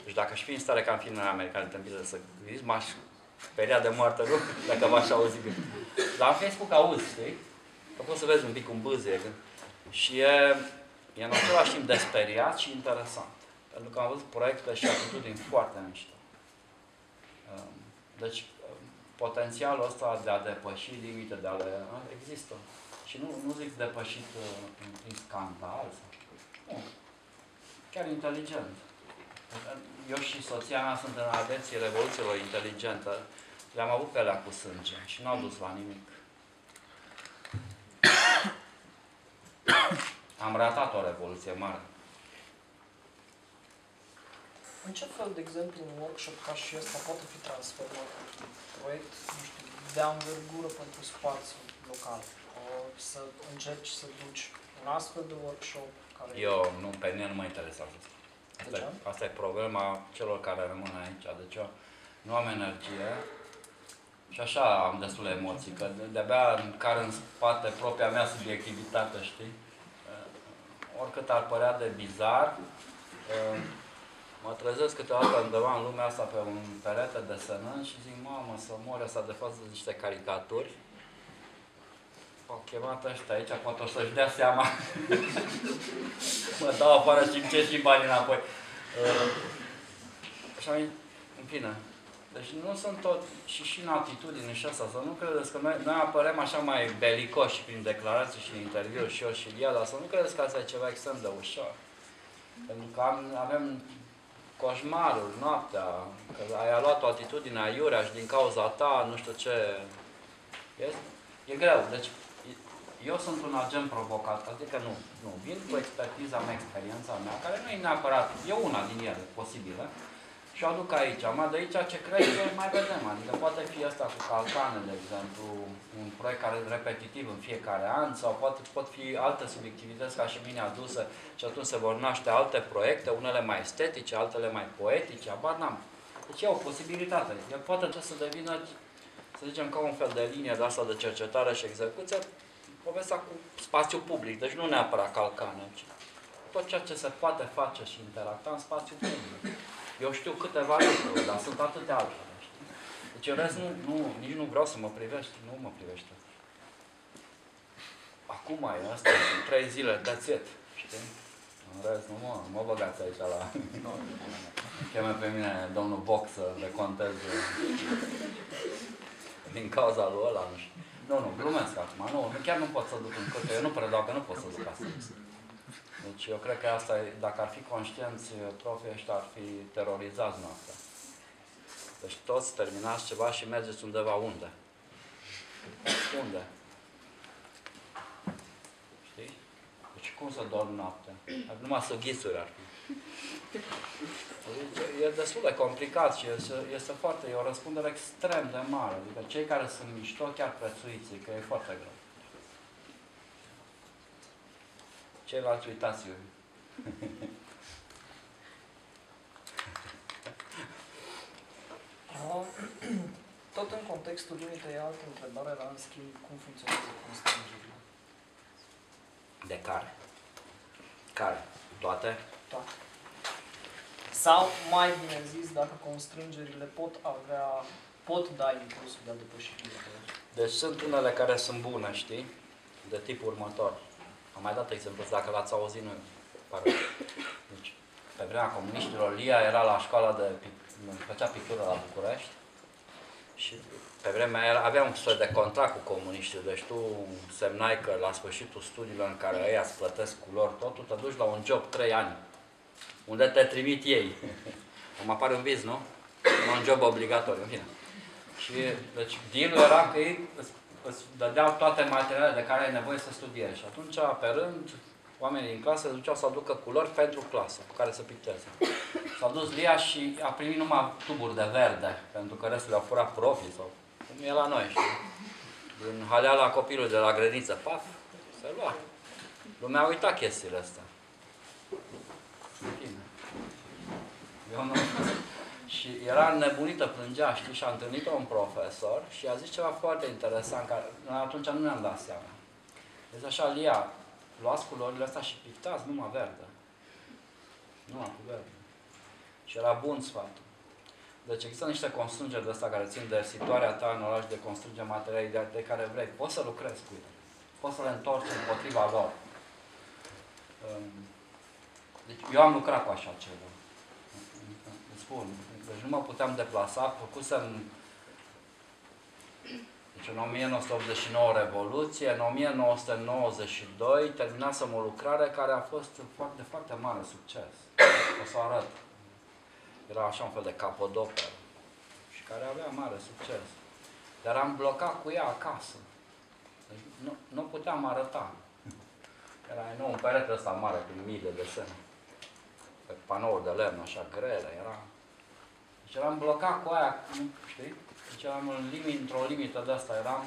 Speaker 2: Deci dacă aș fi în stare ca în filmele americane tâmpite să gândiți, m-aș speria de moarte, nu? Dacă v-aș auzi gând. Dar în Facebook auzi, știi? Că poți să vezi un pic cum bâzie. Și e în același timp desperiat și interesant. Pentru că am văzut proiecte și atitudini foarte mișto. Deci, potențialul ăsta de a depăși limite, există. Și nu zic depășit prin scandal. Nu. Chiar inteligent. Eu și soția mea suntem adepții revoluțiilor inteligente. Le-am avut pe alea cu sânge și n-au dus la nimic. Am ratat o revoluție mare.
Speaker 1: În ce fel, de exemplu, un workshop ca și ăsta poate fi transformat într-un proiect, nu știu, de anvergură pentru spațiul local? Să încerci să duci un astfel de workshop care...
Speaker 2: Pe mine nu mă interesează. Asta e problema celor care rămân aici. Deci eu nu am energie și așa am destule emoții, că de-abia care în spate propria mea subiectivitate, știi? Oricât ar părea de bizar, mă trezesc câteodată undeva în lumea asta pe un perete desenând și zic, mamă, să mor ăsta de față de niște caricaturi. Au chemat ăștia aici, poate o să-și dea seama. Mă dau afară și îmi cer și banii înapoi. Și în fine. Deci nu sunt tot, și în atitudine și asta, să nu credeți că noi apărăm așa mai belicoși prin declarații și interviuri și eu și Lia, dar să nu credeți că asta e ceva extrem de ușor. Pentru că avem coșmarul, noaptea, că ai luat o atitudine aiurea și din cauza ta, nu știu ce. E greu. Deci, eu sunt un agent provocat, adică nu. Vin cu expertiza mea, experiența mea, care nu e neapărat, e una din ele posibilă, și o aduc aici. De aici ce crește, mai vedem. Adică poate fi asta cu calcane, de exemplu, un proiect care e repetitiv în fiecare an, sau pot fi alte subiectivități ca și mine aduse și atunci se vor naște alte proiecte, unele mai estetice, altele mai poetice, abar n-am. Deci e o posibilitate. El poate să devină, să zicem, ca un fel de linie de asta de cercetare și execuție, povestea cu spațiu public, deci nu neapărat calcane, ci tot ceea ce se poate face și interacta în spațiu public. Eu știu câteva lucruri, dar sunt atâtea altele, știi? Deci în rest nici nu vreau să mă privești, nu mă privește. Acum e asta, sunt 3 zile, that's it, știi? În rest, nu mă băgați aici la... Cheme pe mine domnul Boc să le contez din cauza lui ăla, nu știu. Nu, glumesc acum, chiar nu pot să duc în câte, eu nu predau că nu pot să duc asta. Deci eu cred că asta e, dacă ar fi conștienți, profii ăștia ar fi terorizați noastră. Deci toți terminați ceva și mergeți undeva unde? Unde? Știi? Deci cum să dorm noaptea? Numai sughițuri ar fi. Deci, e destul de complicat și este foarte, e o răspundere extrem de mare. Adică cei care sunt mișto chiar prețuiți, că e foarte greu. Ceilalți uitați-vă.
Speaker 1: Tot în contextul limitei, altă întrebare la în schimb, cum funcționează constrângerile?
Speaker 2: De care? Care? Toate?
Speaker 1: Toate. Sau, mai bine zis, dacă constrângerile pot da impulsul de a depăși limitele.
Speaker 2: Deci sunt unele care sunt bune, știi? De tipul următor. Am mai dat exemplu, dacă l-ați auzit, nu pare. Deci, pe vremea comuniștilor, Lia era la școala făcea pictură la București și pe vremea aia avea un soi de contract cu comuniștii, deci tu semnai că la sfârșitul studiilor în care ei îți plătesc culori totul, te duci la un job 3 ani, unde te trimit ei. Îmi apare un vis, nu? Un job obligatoriu, în fine. Și, deci, deal-ul era că ei îți dădeau toate materialele de care ai nevoie să studiezi. Și atunci, pe rând, oamenii din clasă se duceau să aducă culori pentru clasă, cu care să picteze. S-a dus Lia și a primit numai tuburi de verde, pentru că restul le-au furat profii, sau cum e la noi, știi? Din haleala copilului de la grădiniță, paf, se lua. Lumea a uitat chestiile astea. În fine. Eu nu... Și era înnebunită, plângea, știi, și a întâlnit-o un profesor și a zis ceva foarte interesant, care atunci nu ne-am dat seama. Deci așa, Lia, luați culorile astea și pictați numai verde. Numai cu verde. Și era bun sfatul. Deci există niște constrângeri de astea care țin de situarea ta în oraș, de constrângeri materiale de care vrei. Poți să lucrezi cu ele. Poți să le întorci împotriva lor. Deci eu am lucrat cu așa ceva. Spun. Deci nu mă puteam deplasa, făcusem deci în 1989 Revoluție, în 1992 terminasem o lucrare care a fost de foarte mare succes. O să o arăt. Era așa un fel de capodoperă și care avea mare succes. Dar am blocat cu ea acasă. Deci nu puteam arăta. Era un perete ăsta mare cu mii de desene. Pe panouri de lemn așa grele, era. Deci eram blocat cu aia, știi? Deci eram într-o limită de asta,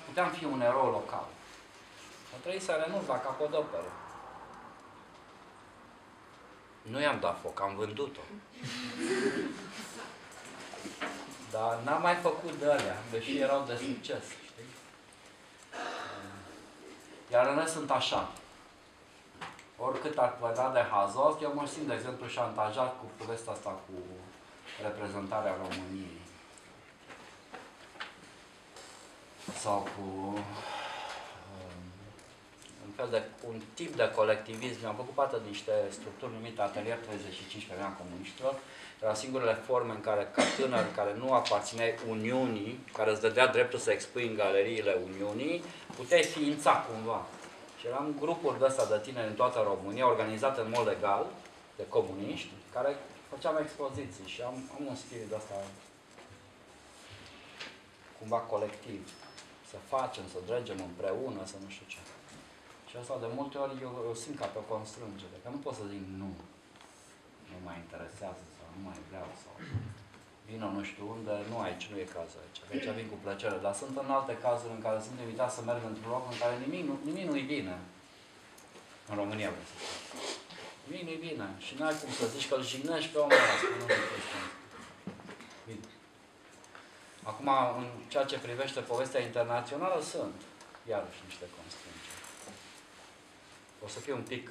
Speaker 2: puteam fi un erou local. A trebuit să renunț la capodoperă. Nu i-am dat foc, am vândut-o. Dar n-am mai făcut de alea, deși erau de succes, știi? Iar în rest sunt așa. Oricât ar plăda de hazos, eu mă simt, de exemplu, șantajat cu povestea asta cu reprezentarea României. Sau cu un tip de colectivism. Am făcut parte din niște structuri numite Atelier 35 pe vremea comuniștilor. Erau singurele forme în care, ca tânăr care nu aparțineai Uniunii, care îți dădea dreptul să expui în galeriile Uniunii, puteai ființa cumva. Și eram grupuri de astea de tineri în toată România, organizate în mod legal, de comuniști, care făceam expoziții și am un spirit de asta cumva colectiv. Să facem, să dregem împreună, să nu știu ce. Și asta de multe ori eu simt ca pe o constrângere, că nu pot să zic nu. Nu mai interesează sau nu mai vreau sau vină nu știu unde, nu aici, nu e cazul aici. Aici vin cu plăcere, dar sunt în alte cazuri în care sunt invitat să merg într-un loc în care nimic nu-i bine. În România, vreau să spun. Nimic nu-i bine. Și n-ai cum să zici că îl jignești pe omul ăla, spunând bine. Acum, în ceea ce privește povestea internațională, sunt iarăși niște constrângeri. O să fiu un pic,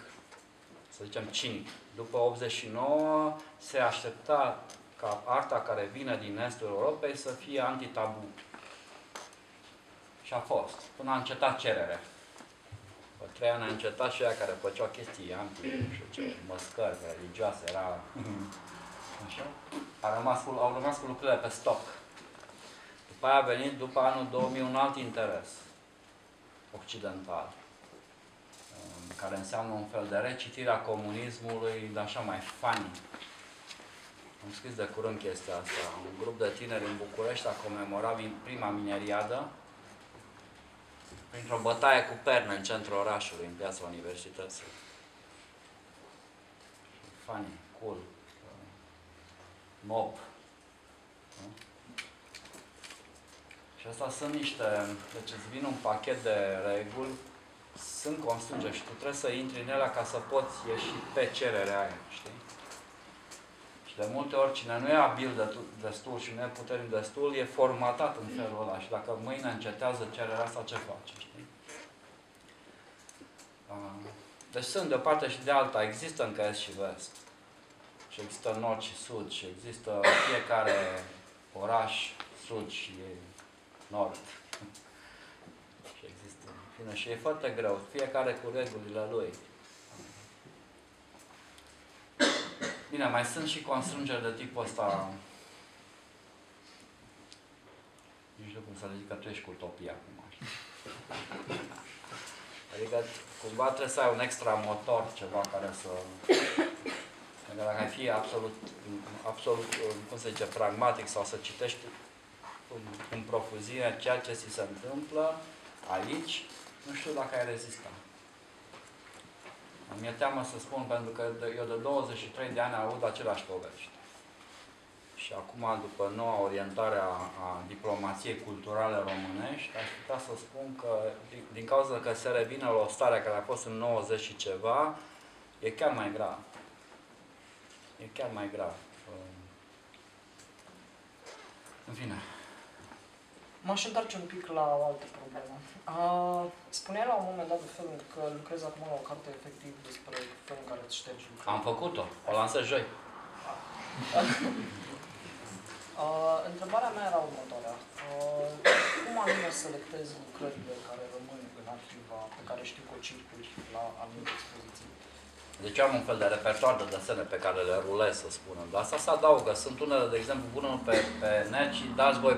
Speaker 2: să zicem, cinic. După 89 se aștepta ca arta care vine din estul Europei să fie anti-tabu. Și a fost. Până a încetat cererea. După 3 ani a încetat și aia care făceau chestii anti, nu știu ce, măscări religioase, era... Așa? Au rămas cu lucrurile pe stoc. După aia a venit, după anul 2000, un alt interes occidental, care înseamnă un fel de recitire a comunismului, dar așa mai funny. Am scris de curând chestia asta. Un grup de tineri în București a comemorat prima mineriadă printr-o bătaie cu perne în centrul orașului, în piața universității. Funny, cool, mob. Și asta sunt niște, deci îți vin un pachet de reguli, sunt constrângeri și tu trebuie să intri în ele ca să poți ieși pe cererea aia, știi? Și de multe ori cine nu e abil destul și nu e puternic destul, e formatat în felul ăla și dacă mâine încetează cererea asta, ce face, știi? Deci sunt de o parte și de alta, există încă est și vest. Și există nord și sud și există fiecare oraș sud și nord. Și există, în fine, și e foarte greu, fiecare cu regulile lui. Bine, mai sunt și constrângeri de tipul ăsta. Nu știu cum să le zic, că tu ești cu utopia acum. Adică, cumva trebuie să ai un extra motor, ceva care să... Dacă ai fi absolut, cum se zice, pragmatic sau să citești în profuzie ceea ce ți se întâmplă aici, nu știu dacă ai rezista. Mi-e teamă să spun, pentru că eu de 23 de ani aud aceleași povești. Și acum, după noua orientare a diplomației culturale românești, aș putea să spun că, din cauza că se revine la o stare care a fost în 90 și ceva, e chiar mai grav. E chiar mai grav. În fine.
Speaker 1: M-aș întoarce un pic la o altă problemă. Spuneai la un moment dat de felul că lucrezi acum la o carte efectiv despre felul în care îți ștergi lucrurile.
Speaker 2: Am făcut-o. O lansez joi.
Speaker 1: Întrebarea mea era următoarea. Cum anume selectezi lucrările care rămân în arhiva, pe care știu că o circuli la anumite expoziții?
Speaker 2: Deci am un fel de repertoar de desene pe care le rulez, să spunem. La asta se adaugă. Sunt unele, de exemplu, pun pe net și dați voi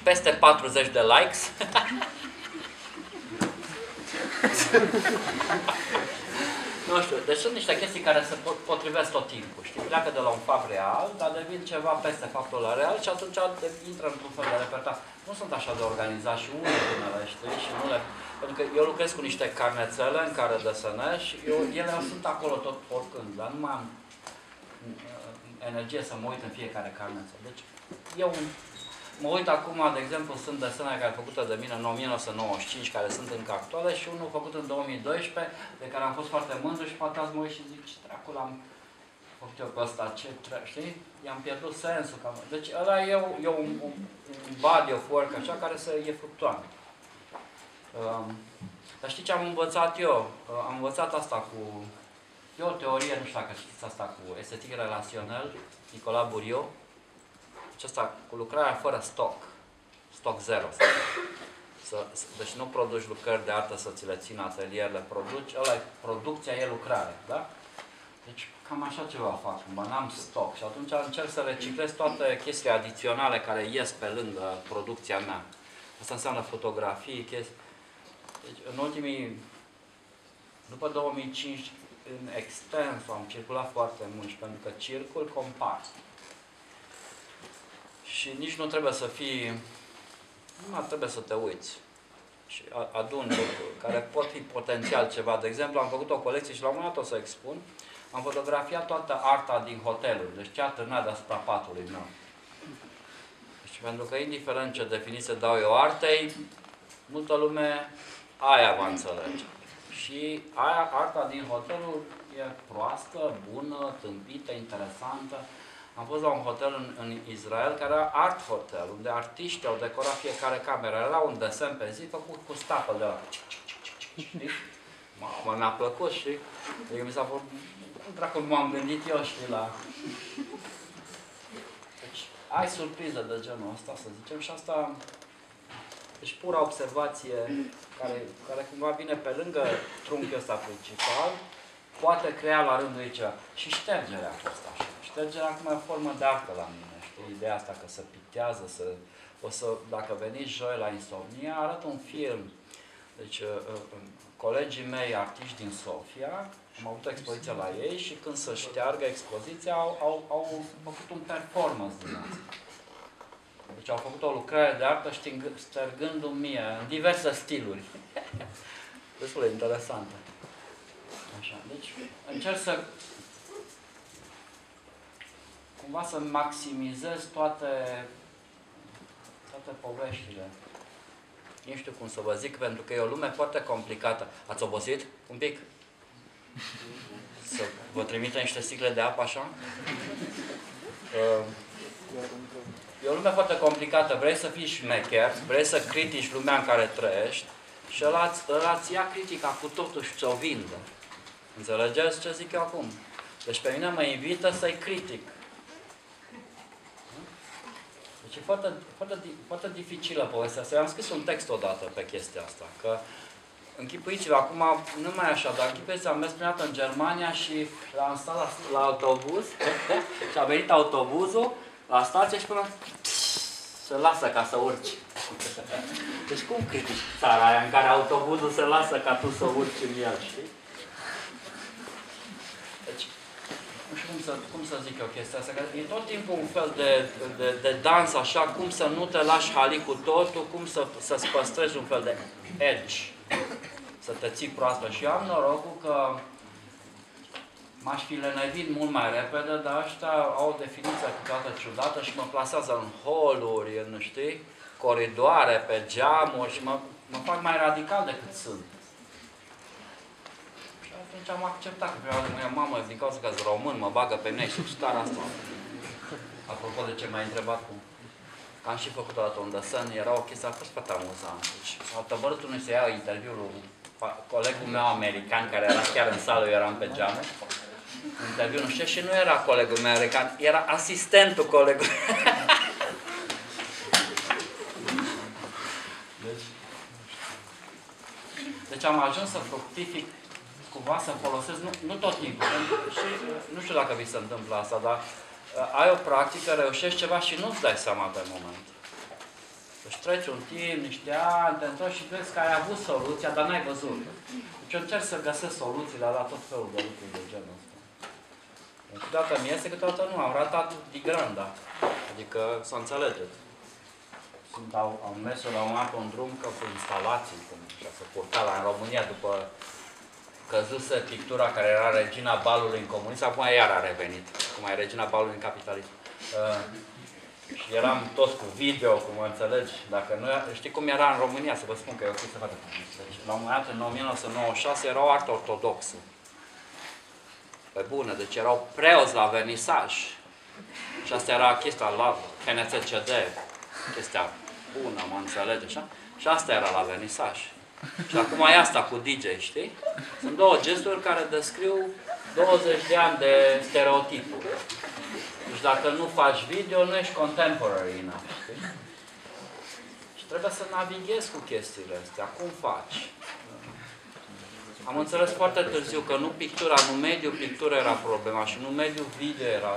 Speaker 2: peste 40 de likes. Nu știu, deci sunt niște chestii care se potrivesc tot timpul, știi? Pleacă de la un fapt real, dar devin ceva peste faptul real și atunci intră într-un fel de repertar. Nu sunt așa de organizat și unele, știi? Și nu le... Pentru că eu lucrez cu niște carnețele în care desenez și ele sunt acolo tot oricând, dar nu mai am energie să mă uit în fiecare carnețel. Deci eu mă uit acum, de exemplu, sunt desene care făcute de mine în 1995, care sunt încă actuale, și unul făcut în 2012, de care am fost foarte mândru și poate azi mă uit și zic, ce dracu l-am făcut eu pe ăsta, știi? I-am pierdut sensul. Deci ăla e un body of work, așa, care e fluctuant. Dar știi ce am învățat eu? Am învățat asta cu... E o teorie, nu știu dacă știți asta, cu estetic relațional, Nicolas Bourdieu. Asta cu lucrarea fără stock zero. Deci nu produci lucrări de artă să ți le ții în atelier, le produci, producția e lucrare, da? Deci cam așa ceva fac, n-am stock și atunci încerc să reciclez toate chestiile adiționale care ies pe lângă producția mea. Asta înseamnă fotografii, chestii. Deci în ultimii, după 2005, în extens am circulat foarte mult și pentru că circul compar. Și nici nu trebuie să fii numai trebuie să te uiți și aduni lucruri care pot fi potențial ceva. De exemplu, am făcut o colecție și la un moment dat o să expun. Am fotografiat toată arta din hoteluri, deci ce a târnat deasupra patului meu. Deci, pentru că indiferent ce definiție dau eu artei, multă lume aia va înțelege. Și arta din hoteluri e proastă, bună, tâmpită, interesantă. Am fost la un hotel în Israel care era art hotel, unde artiștii au decorat fiecare cameră. Era un desen pe zi făcut cu stapă de la... Știi? Mă, mi-a plăcut și adică mi s-a făcut... Dracu, m-am gândit eu, știi, la... Deci, ai surpriză de genul ăsta, să zicem, și asta... Deci, pura observație care cumva vine pe lângă trunchiul ăsta principal, poate crea la rândul ei ceva. Și ștergerea a fost așa. Ștergerea acum e o formă de artă la mine, știi? Ideea asta că se pictează, dacă veniți joi la Insomnia, arăt un film. Deci, colegii mei, artiști din Sofia, am avut o expoziție la ei și când se șteargă expoziția, au făcut un performance din asta. Deci au făcut o lucrare de artă ștergându-mi mie, în diverse stiluri. Destul de interesantă. Așa, deci încerc să cumva să maximizez toate poveștile. Nu știu cum să vă zic, pentru că e o lume foarte complicată. Ați obosit? Un pic? Să vă trimită niște sticle de apă, așa? E o lume foarte complicată. Vrei să fii șmecher, vrei să critici lumea în care trăiești și ăla îți ia critica cu totul și ți-o vinde. Înțelegeți ce zic eu acum? Deci pe mine mă invită să-i critic. Deci e foarte dificilă povestea asta. Eu am scris un text odată pe chestia asta, că închipuiți-vă, acum nu mai așa, dar închipuiți-vă, am mers prima dată în Germania și am stat la autobuz și a venit autobuzul la stație și până se lasă ca să urci. Deci cum critici țara aia în care autobuzul se lasă ca tu să urci în el, știi? Deci, nu știu cum să zic eu chestia asta, că e tot timpul un fel de dans așa, cum să nu te lași hali cu totul, cum să-ți păstrezi un fel de edge, să te ții proastă. Și eu am norocul că m-aș fi lenevit mult mai repede, dar ăștia au o definiție câteodată ciudată și mă plasează în hall-uri, în, știi, coridoare, pe geamuri și mă fac mai radical decât sunt. Și atunci am acceptat că prima dată mamă, din cauza că-s român, mă bagă pe mine și starea asta. Apropo de ce m-ai întrebat cum. Am și făcut o dată un desen, era o chestie, a fost foarte amuzant. Deci, a tăvărât unui să ia interviul colegul meu american, care era chiar în sală, eu eram pe geamă. Interviul, nu știu, și nu era colegul meu american, era asistentul colegului. Deci am ajuns să fructific, cumva să folosesc, nu tot timpul, și nu știu dacă vi se întâmplă asta, dar ai o practică, reușești ceva și nu-ți dai seama pe moment. Deci treci un timp, niște ani, te întorci și vezi că ai avut soluția, dar n-ai văzut. Deci eu încerc să găsesc soluțiile la tot felul de lucruri de genul ăsta. Câteodată mi iese, câteodată nu. Am ratat di granda. Adică, să înțelegeți. Când am mers la un alt un drum, că cu instalații, cum așa se purta în România, după căzuse pictura care era regina balului în comunism, acum iar a revenit. Acum e regina balului în capitalism. Și eram toți cu video, cum mă înțelegi. Dacă nu, știi cum era în România, să vă spun că e o chestie foarte frumoasă. La un moment dat, în 1996, era o artă ortodoxă. Pe bune, deci erau preoți la vernisaj. Și asta era chestia la NCCD, chestia bună, mă înțelege, așa? Și asta era la vernisaj. Și acum e asta cu DJ, știi? Sunt două gesturi care descriu 20 de ani de stereotipuri. Deci dacă nu faci video, nu ești contemporary enough, știi? Și trebuie să navighezi cu chestiile astea. Cum faci? Am înțeles foarte târziu că nu pictura, nu mediul pictură era problema și nu mediul video era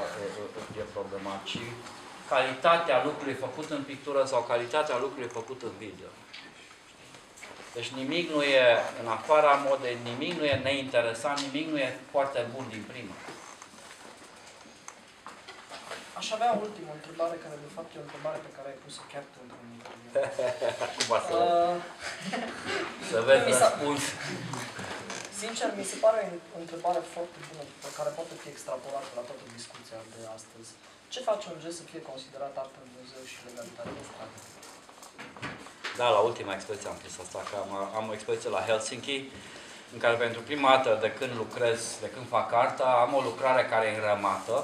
Speaker 2: problema, ci calitatea lucrului făcut în pictură sau calitatea lucrului făcut în video. Deci nimic nu e, în afara modei, nimic nu e neinteresant, nimic nu e foarte bun din prima.
Speaker 1: Aș aș avea o ultimă întrebare, care de fapt e o întrebare pe care ai pus-o chiar tu într-un interviu.
Speaker 2: Cum să vezi răspuns.
Speaker 1: Sincer, mi se pare o întrebare foarte bună, pe care poate fi extrapolată la toată discuția de astăzi. Ce face un gest să fie considerat artă în muzeu și legalitate de stradă?
Speaker 2: Da, la ultima expoziție am pus asta, că am o expoziție la Helsinki, în care pentru prima dată de când lucrez, de când fac artă, am o lucrare care e înrămată.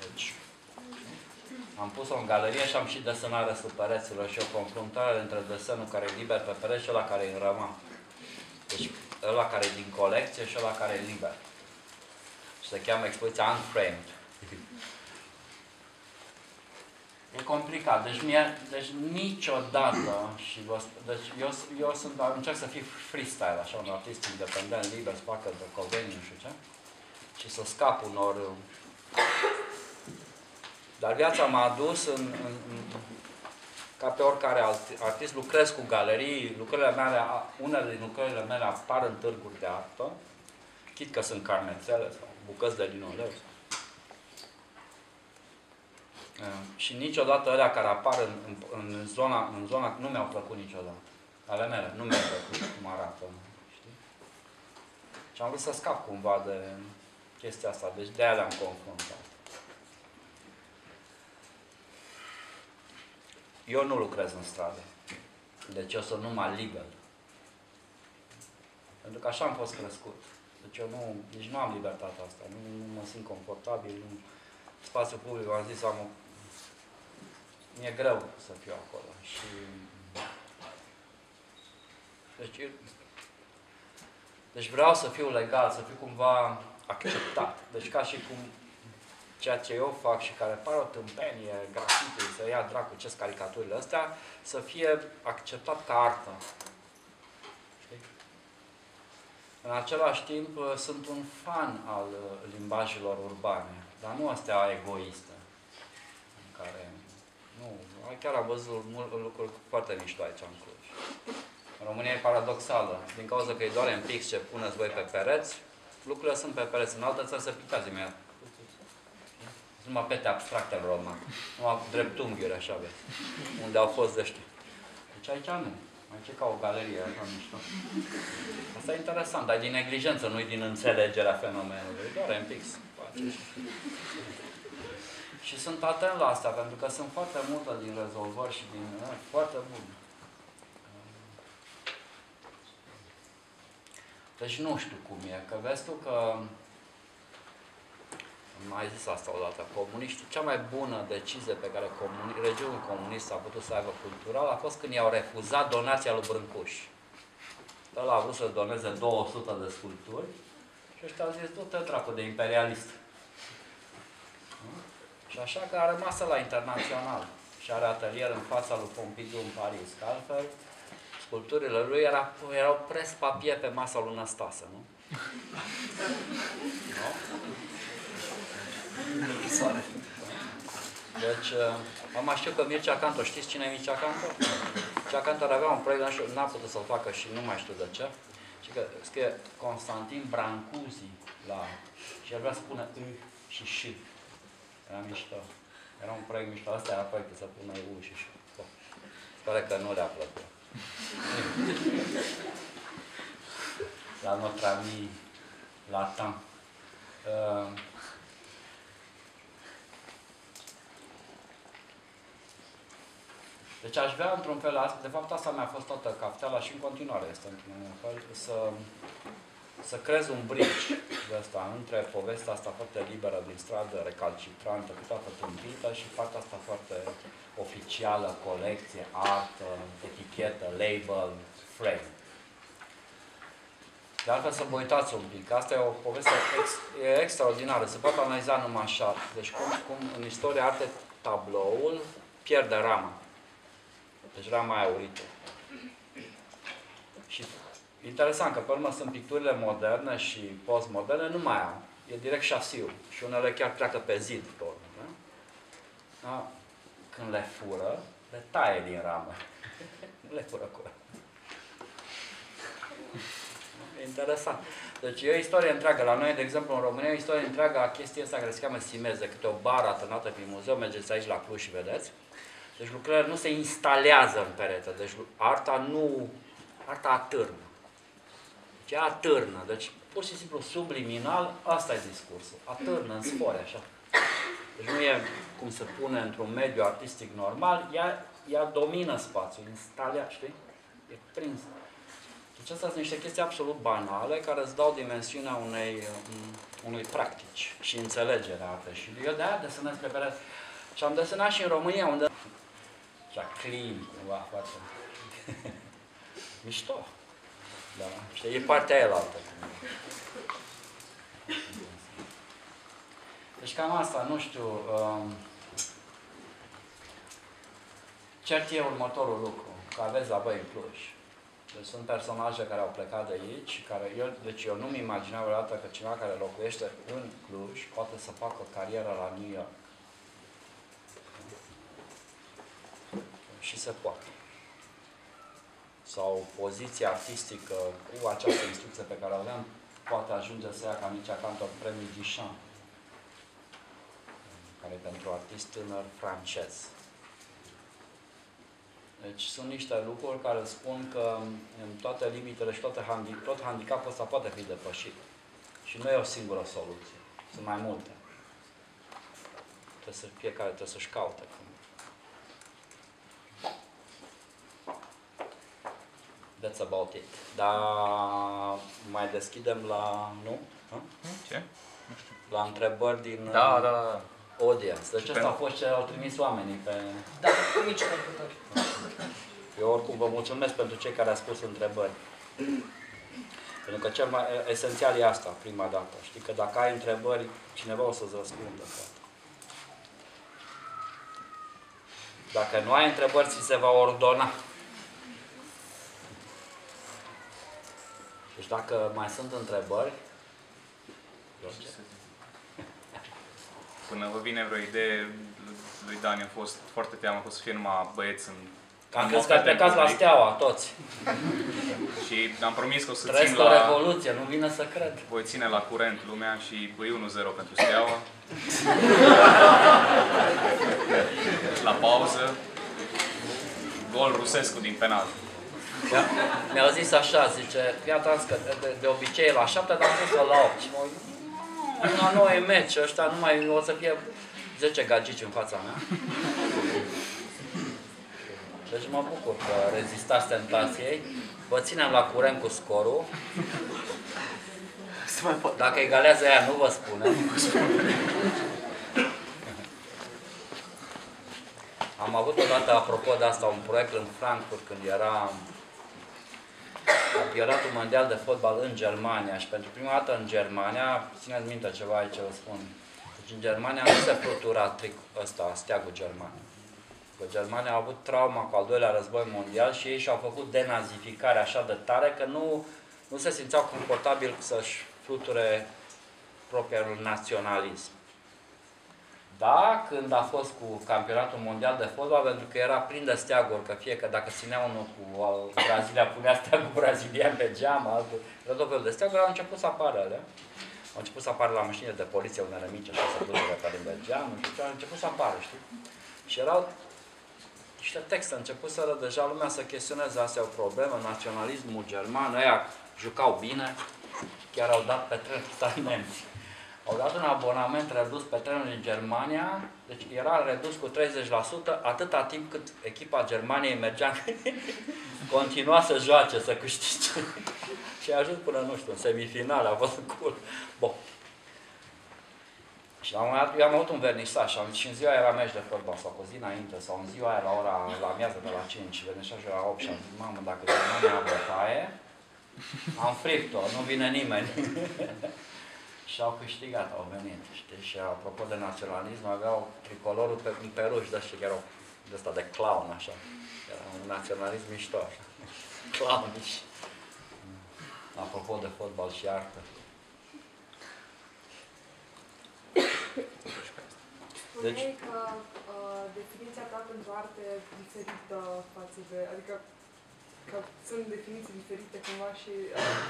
Speaker 2: Deci, am pus-o în galerie și am și desenare sub pereților și o confruntare între desenul care e liber pe pereți și ăla care e înrămat. Deci, ăla care e din colecție și ăla care e liber. Și se cheamă expoziția Unframed. E complicat. Deci niciodată, eu încerc să fiu freestyle, așa, un artist independent, liber, să facă întâlcoveni, nu știu ce, și să scap unor... Dar viața m-a adus ca pe oricare artist, lucrez cu galerii, unele din lucrările mele apar în târguri de artă, chit că sunt carnețele sau bucăți de linoleu. Și niciodată alea care apar în zona nu mi-au plăcut niciodată. Ale mele nu mi-au plăcut cum arată. Știi? Și am vrut să scap cumva de chestia asta. Deci de-aia le-am confruntat. Eu nu lucrez în stradă. Deci eu sunt numai legal. Pentru că așa am fost crescut. Deci eu nici nu am libertatea asta. Nu mă simt confortabil. Spațiul public, am zis, mi-e greu să fiu acolo. Și... Deci vreau să fiu legal, să fiu cumva acceptat. Deci ca și cum ceea ce eu fac și care pare o tâmpenie, graffiti, să ia dracu ce-s caricaturile astea, să fie acceptat ca artă. Știi? În același timp, sunt un fan al limbajelor urbane, dar nu astea egoiste. În care, chiar am văzut lucruri foarte mișto aici în Cluj. În România e paradoxală. Din cauza că îi doare în pix ce puneți voi pe pereți, lucrurile sunt pe pereți. În alte țări se pictează imediat. Sunt numai pete abstracte în Roma. Numai dreptunghiuri, așa vezi. Unde au fost de știu. Deci aici nu. Aici e ca o galerie, așa mișto. Asta e interesant, dar e din neglijență, nu e din înțelegerea fenomenului. Doar în pix. Și sunt atent la asta, pentru că sunt foarte multe din rezolvări și din... foarte bune. Deci nu știu cum e, că vezi tu că... Am mai zis asta odată, comuniștii, cea mai bună decizie pe care regimul comunist a putut să aibă cultural a fost când i-au refuzat donația lui Brâncuș. Ăla a vrut să doneze 200 de sculpturi și ăștia au zis, du-te dracu de imperialist. Și așa că a rămas la internațional și are atelier în fața lui Pompidou în Paris. Că altfel, sculpturile lui erau pres-papier pe masa lui Năstase, nu? Deci, am știu că Mircea Cantor, știți cine e Mircea Cantor? Mircea Cantor avea un proiect, n-a putut să-l facă și nu mai știu de ce. Și că scrie Constantin Brancusi la... și el vrea să pună I și Ș. Era mișto. Era un proiect mișto. Asta era proiectul, să pună U și Ș. Sper că nu le-a plăcut. La notre ami latin. Deci aș vrea într-un fel, de fapt asta mi-a fost toată cafteala și în continuare este într-un fel, să creez un bridge de asta, între povestea asta foarte liberă din stradă, recalcitrantă, cu toată tâmpită și partea asta foarte oficială, colecție, artă, etichetă, label, frame. De altfel să vă uitați un pic, asta e o poveste extraordinară, se poate analiza numai așa. Deci cum în istoria artei tabloul pierde rama. Deci rama aia aurită. Și interesant că pe urmă sunt picturile moderne și postmoderne, nu mai au. E direct șasiu. Și unele chiar pleacă pe zid pe urmă. Da? Da? Când le fură, le taie din ramă. Nu le fură cu ăla. E Interesant. Deci e o istorie întreagă. La noi, de exemplu, în România, e o istorie întreagă a chestii asta care se cheamă simeze, câte o bară atârnată pe muzeu, mergeți aici la Cluj și vedeți. Deci lucrările nu se instalează în perete, deci arta atârnă. Deci ea atârnă, deci pur și simplu subliminal, asta e discursul, atârnă în spore, așa. Deci nu e cum se pune într-un mediu artistic normal, ea domină spațiul, instalea, știi? E prins. Deci astea sunt niște chestii absolut banale care îți dau dimensiunea unei practici și înțelegerea artei. Și eu de-aia desenez pe perete. Și am desenat și în România, unde... Așa, clean, cumva, foarte... mișto. Da, știi, e partea aia altă. Deci cam asta, nu știu... Cert e următorul lucru, că aveți la voi în Cluj. Deci sunt personaje care au plecat de aici, deci eu nu-mi imaginam vreodată că cineva care locuiește în Cluj poate să facă o carieră la New York. Și se poate. Sau poziția artistică cu această instrucție pe care o aveam, poate ajunge să ia ca Mircea Cantor premiul Duchamp, care e pentru artist tânăr francez. Deci sunt niște lucruri care spun că în toate limitele și tot handicapul ăsta poate fi depășit. Și nu e o singură soluție. Sunt mai multe. Fiecare trebuie să-și caute. That's about it. Dar mai deschidem la... Nu?
Speaker 3: Ce?
Speaker 2: La întrebări din
Speaker 3: Da.
Speaker 2: audience. Deci asta a fost ce au trimis oamenii pe...
Speaker 1: Da, cu mici computări.
Speaker 2: Eu oricum vă mulțumesc pentru cei care au spus întrebări. Pentru că cel mai esențial e asta, prima dată. Știi că dacă ai întrebări, cineva o să-ți răspundă. Dacă nu ai întrebări, ți se va ordona. Deci dacă mai sunt întrebări...
Speaker 3: Până vă vine vreo idee, lui Dani a fost foarte teamă că o să fie numai băieți în...
Speaker 2: Am crezut că plecați la Steaua, toți.
Speaker 3: Și am promis că o să
Speaker 2: Trăiesc
Speaker 3: țin
Speaker 2: o
Speaker 3: la...
Speaker 2: revoluție, nu vine să cred.
Speaker 3: Voi ține la curent lumea și e 1-0 pentru Steaua. La pauză. Gol Rusescu din penal.
Speaker 2: Mi-au zis așa, zice, iată, de obicei e la 7, dar am pus la 8. Și mă uit, la 9 meci, ăștia numai o să fie 10 gagici în fața mea. Deci mă bucur că rezistați tentației. Vă ținem la curent cu scorul. Dacă egalează ea, nu vă spune. Am avut odată, apropo de asta, un proiect în Frankfurt când era campionatul mondial de fotbal în Germania și pentru prima dată în Germania, țineți minte ceva aici, vă spun. Deci în Germania nu se flutura steagul german. Că Germania a avut trauma cu al doilea război mondial și ei și-au făcut denazificare așa de tare că nu se simțeau confortabil să-și fluture propriul naționalism. Da, când a fost cu campionatul mondial de fotbal, pentru că era plin de steaguri, că fie că dacă ținea unul cu Brazilia, punea steagul brazilian pe geam, altul, era tot felul de steaguri, au început să apară alea. Au început să apară la mașinile de poliție, unele mici, așa, să ducă pe lângă geam, și au început să apară, știi? Și erau niște texte, începuseră deja lumea să chestioneze, astea o problemă, naționalismul german, ăia jucau bine, chiar au dat pe tren Au dat un abonament redus pe trenul din Germania, deci era redus cu 30% atâta timp cât echipa Germaniei mergea, continua să joace, să câștige. Și a ajuns până, nu știu, în semifinale, a fost cool. Bun. Și la un moment dat, eu am avut un vernisaj și în ziua era meci de fotbal sau cu zi înainte sau în ziua aia la amiază de la 5, vernisajul era 8 și am zis, mamă, dacă Germania a bătaie, am fript-o, nu vine nimeni. Și au câștigat, au venit, știi? Și apropo de naționalism, aveau tricolorul pe peruș, de ăștia, erau de ăsta de clown, așa. Era un naționalism mișto, așa. Clownici. Apropo de fotbal și artă.
Speaker 4: Spuneai că definiția ta pentru arte e diferită față de... Adică Că sunt definiții diferite cumva și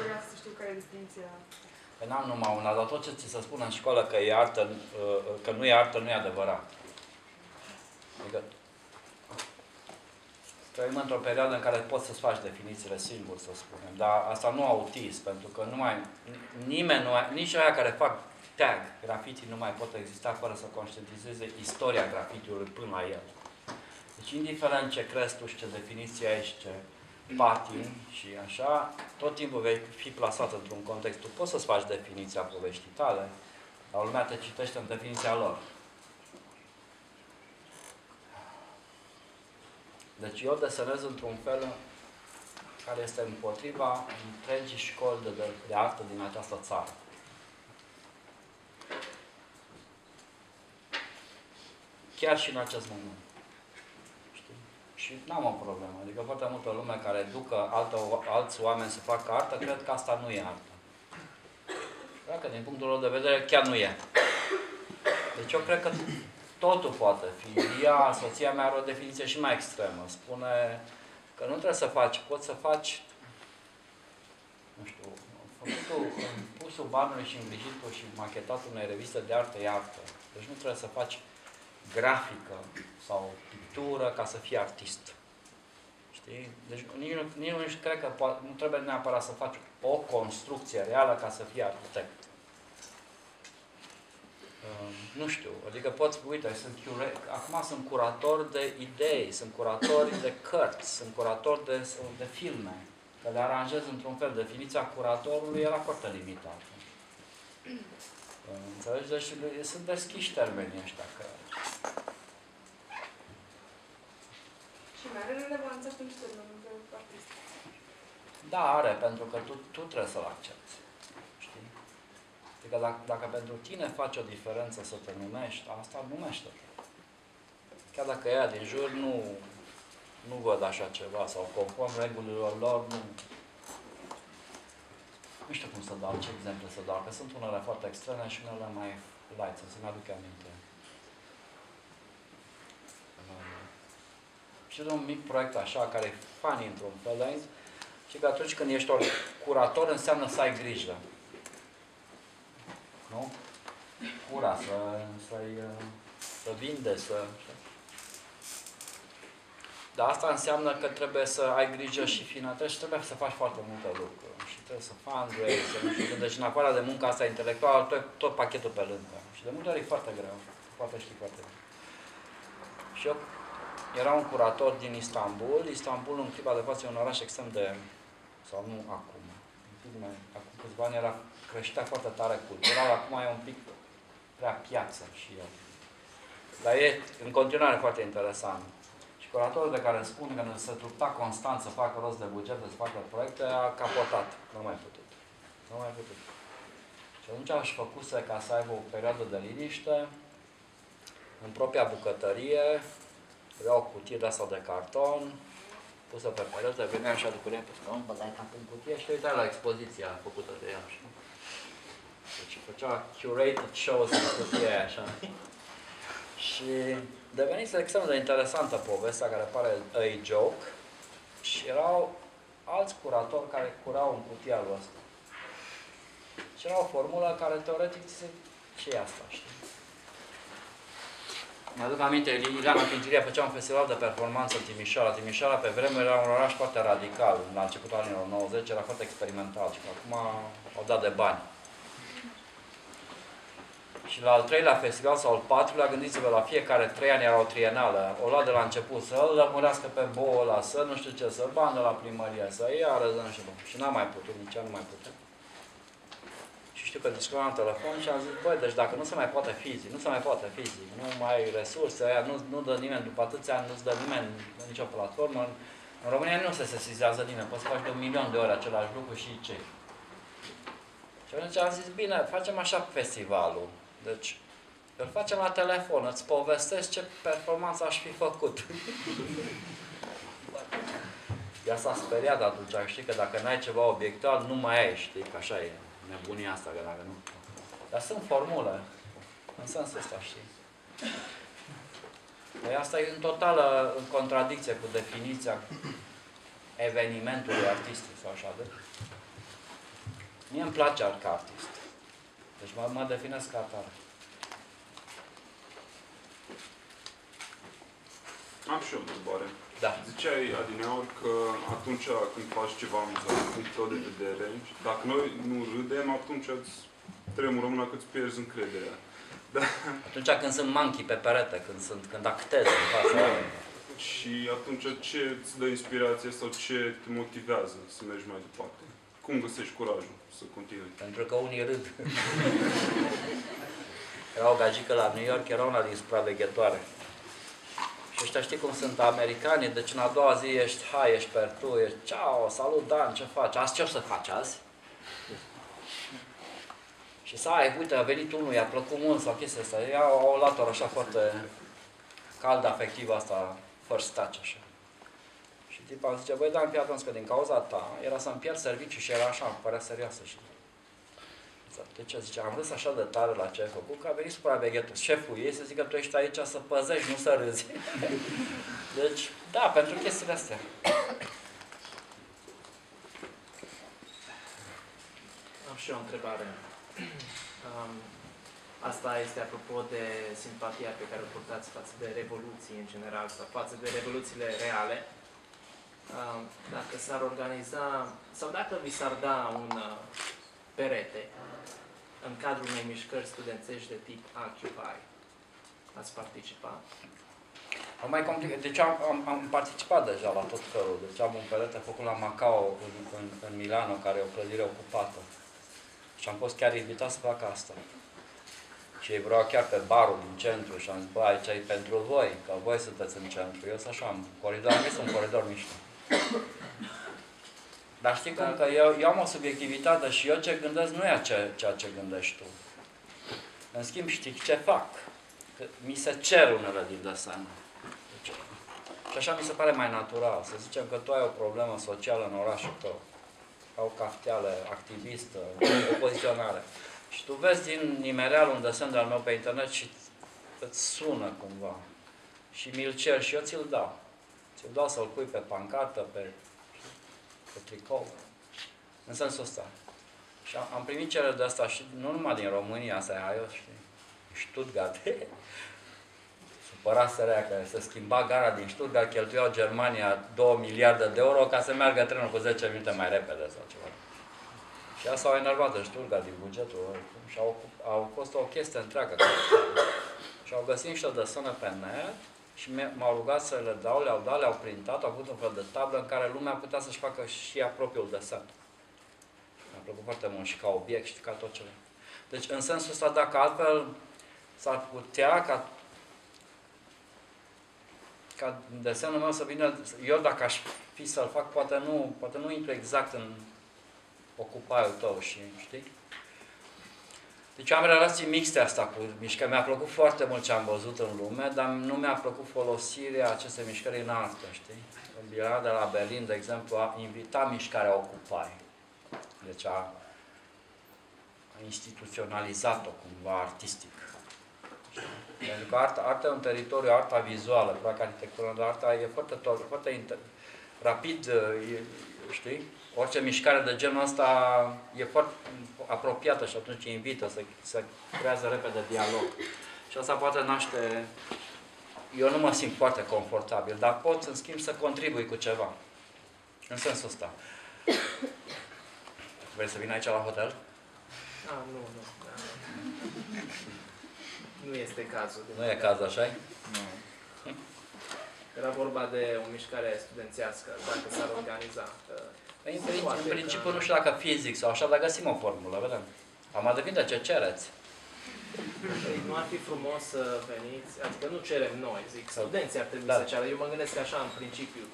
Speaker 4: vreau să știu care e definiția.
Speaker 2: Păi n-am numai una, dar tot ce ți se spune în școală că e artă, că nu e artă, nu e adevărat. Adică trăim într-o perioadă în care poți să-ți faci definițiile singur, să spunem, dar asta nu autist, pentru că nimeni nici aia care fac tag, graffiti, nu mai pot exista fără să conștientizeze istoria graffitiului până la el. Deci, indiferent ce crezi tu și ce definiție ai și ce patin și așa, tot timpul vei fi plasat într-un context. Tu poți să-ți faci definiția poveștii tale, dar lumea te citește în definiția lor. Deci eu desenez într-un fel care este împotriva întregii școli de artă din această țară. Chiar și în acest moment. Știi? Și n-am o problemă. Adică foarte multă lume care educă alți oameni să facă artă, cred că asta nu e artă. Dacă din punctul lor de vedere chiar nu e. Deci eu cred că totul poate fi. Soția mea are o definiție și mai extremă. Spune că nu trebuie să faci, poți să faci, nu știu, pusul banului și îngrijitul și machetatul unei reviste de artă e artă. Deci nu trebuie să faci grafică sau pictură ca să fii artist. Știi? Deci nici nu cred că nu trebuie neapărat să faci o construcție reală ca să fii arhitect. Nu știu, adică poți, uite, acum sunt curatori de idei, sunt curatori de cărți, sunt curatori de filme, că le aranjez într-un fel. Definiția curatorului era foarte limitată. Înțelegi? Deci sunt deschiși termenii ăștia. Că...
Speaker 4: Și mai are relevanță atunci termenul de artist.
Speaker 2: Da, are, pentru că tu trebuie să-l accepti. Știi? Adică dacă pentru tine faci o diferență să te numești, asta numește-te. Chiar dacă ea din jur nu văd așa ceva sau conform regulilor lor, nu știu cum să dau, ce exemple să dau, că sunt unele foarte extreme și unele mai light, să-mi aduc aminte. Și de un mic proiect așa, care e funny într-un fel, și că atunci când ești un curator înseamnă să ai grijă. Nu? Cura, să vinde, Dar asta înseamnă că trebuie să ai grijă și finanțezi și trebuie să faci foarte multe lucruri. Și trebuie să fundraise, nu știu, deci în afară de munca asta intelectuală, tot pachetul pe lângă. Și de multe ori e foarte greu. Poate știi foarte greu. Și eu era un curator din Istanbul. Istanbul, în clipa de față, e un oraș extrem de... sau nu acum. Acum câțiva ani creștea foarte tare cultural, acum e un pic prea piață și el. Dar e în continuare foarte interesant. Și curatorul de care spun că se lupta constant să facă rost de bugete, să facă proiecte, a capotat. Nu mai putut. Nu mai putut. Și atunci își făcuse ca să aibă o perioadă de liniște, în propria bucătărie, avea o cutie de asta de carton, pusă pe perete, veneam și aduc ea pe scaun, băgai cap în cutie și te uitai la expoziția făcută de ea. Deci făcea curated shows în cutie aia, așa. Și devenise extrem de interesantă povestea care pare a joke și erau alți curatori care curau în cutia lui ăsta. Și era o formulă care teoretic ce e asta, știi? Mă aduc aminte, Ileana Pintilia făcea un festival de performanță în Timișoara. Timișoara pe vreme era un oraș foarte radical. La începutul anilor 90 era foarte experimental și acum au dat de bani. Și la al treilea festival sau al patrulea, gândiți-vă, la fiecare 3 ani era o trienală. O lua de la început să-l lămurească pe boul ăla, să nu știu ce, să bani de la primărie, să iară, nu știu. Și n-am mai putut, nici ea nu mai putut. Și știu că discutam la telefon și am zis, băi, deci dacă nu se mai poate fizic, nu se mai poate fizic, nu mai ai resurse, aia nu dă nimeni, după atâția ani nu-ți dă nimeni nicio platformă. În România nu se sesizează nimeni, poți să faci de 1.000.000 de ori același lucru și ce? Și atunci am zis, bine, facem așa festivalul. Deci, îl facem la telefon, îți povestesc ce performanță aș fi făcut. Ea s-a speriat atunci, știi că dacă n-ai ceva obiectual, nu mai ai, știi, că așa e nebunia asta, că dacă nu... Dar sunt formule, în sensul ăsta, știi. Păi asta e în totală contradicție cu definiția. evenimentului artistic sau așa de. Mie îmi place ca artist. Deci mă definesc ca atare.
Speaker 5: Am și eu o întrebare.
Speaker 2: Da.
Speaker 5: Ziceai adineauri că atunci când faci ceva amuzant, din punctul tău de vedere, dacă noi nu râdem, atunci îți tremură mâna că îți pierzi încrederea. Da.
Speaker 2: Atunci când sunt monkey pe perete, când actez în fața oamenilor.
Speaker 5: Și atunci ce îți dă inspirație sau ce te motivează să mergi mai departe? Cum găsești curajul să continui?
Speaker 2: Pentru că unii râd. Era o gagică la New York, era una din supraveghetoare. Și ăștia știi cum sunt americanii, deci în a doua zi ești hai, ești per tu, ești ceau, salut Dan, ce faci? Azi ce o să faci azi? Și să ai, uite, a venit unul, i-a plăcut mult sau chestia asta. Ea o latură așa foarte caldă, afectivă asta, first touch așa. Și tipa îmi zice, băi, Dan, fii atent că din cauza ta era să-mi pierd serviciu și era așa, părea serioasă și de ce? Zice, am râs așa de tare la ce ai făcut, că a venit supraveghetul, șeful ei, să zică tu ești aici să păzești, nu să râzi. Deci, da, pentru chestiile astea.
Speaker 6: Am și eu o întrebare. Asta este apropo de simpatia pe care o purtați față de revoluții în general, sau față de revoluțiile reale. Dacă s-ar organiza, sau dacă vi s-ar da un perete în cadrul unei mișcări studențești de tip Occupy, ați participa?
Speaker 2: Mai complicat. Deci am participat deja la tot felul. Deci am un perete făcut la Macao, în Milano, care e o clădire ocupată. Și am fost chiar invitat să fac asta. Și ei vreau chiar pe barul din centru și am zis, bă, aici e pentru voi, că voi sunteți în centru. Eu sunt așa, am coridor, am un coridor mișto. Dar știi cum? Că eu am o subiectivitate și eu ce gândesc nu e ceea ce gândești tu. În schimb, știi ce fac? Că mi se cer unele din desene. Deci, și așa mi se pare mai natural. Să zicem că tu ai o problemă socială în orașul tău. Au cafteală, activistă, opoziționare. Și tu vezi din nimereal un desen de-al meu pe internet și îți sună cumva. Și mi-l cer și eu ți-l dau. Ți-l dau să-l pui pe pancartă, pe tricou. În sensul ăsta. Și am primit cereri de asta și nu numai din România, asta e aia, știi? Stuttgart. Supăraseră aia că se schimba gara din Stuttgart, cheltuiau Germania 2 miliarde de euro ca să meargă trenul cu 10 minute mai repede sau ceva. Și ea s-au enervat în Stuttgart din bugetul și au fost o chestie întreagă. Și au găsit niște desene pe net și m-au rugat să le dau, le-au dat, le-au printat, au avut un fel de tablă în care lumea putea să-și facă și ea propriul desen. Mi-a plăcut foarte mult și ca obiect și ca tot cele. Deci, în sensul ăsta, dacă altfel s-ar putea ca desenul meu să vină, eu dacă aș fi să-l fac, poate nu intru exact în ocupaiul tău și știi? Deci am relații mixte asta cu mișcări. Mi-a plăcut foarte mult ce am văzut în lume, dar nu mi-a plăcut folosirea acestei mișcări în artă, știi? În Bienală de la Berlin, de exemplu, a invitat mișcarea Occupy. Deci a instituționalizat-o cumva artistic. Pentru că arta e un teritoriu, arta vizuală, practic arhitectura, dar arta e foarte rapid, știi? Orice mișcare de genul ăsta e foarte apropiată și atunci invită să creează repede dialog. Și asta poate naște... Eu nu mă simt foarte confortabil, dar pot, în schimb, să contribui cu ceva. În sensul ăsta. Vrei să vin aici la hotel?
Speaker 6: Nu. Nu este cazul.
Speaker 2: Nu e cazul, așa-i?
Speaker 3: Nu.
Speaker 6: Era vorba de o mișcare studențească, dacă s-ar organiza.
Speaker 2: În principiu, nu știu dacă fizic sau așa, dar găsim o formulă, vedem. Am depinde ce cereți.
Speaker 6: Nu ar fi frumos să veniți, adică nu cerem noi, zic, studenții ar trebui să ceară. Eu mă gândesc așa, în principiu.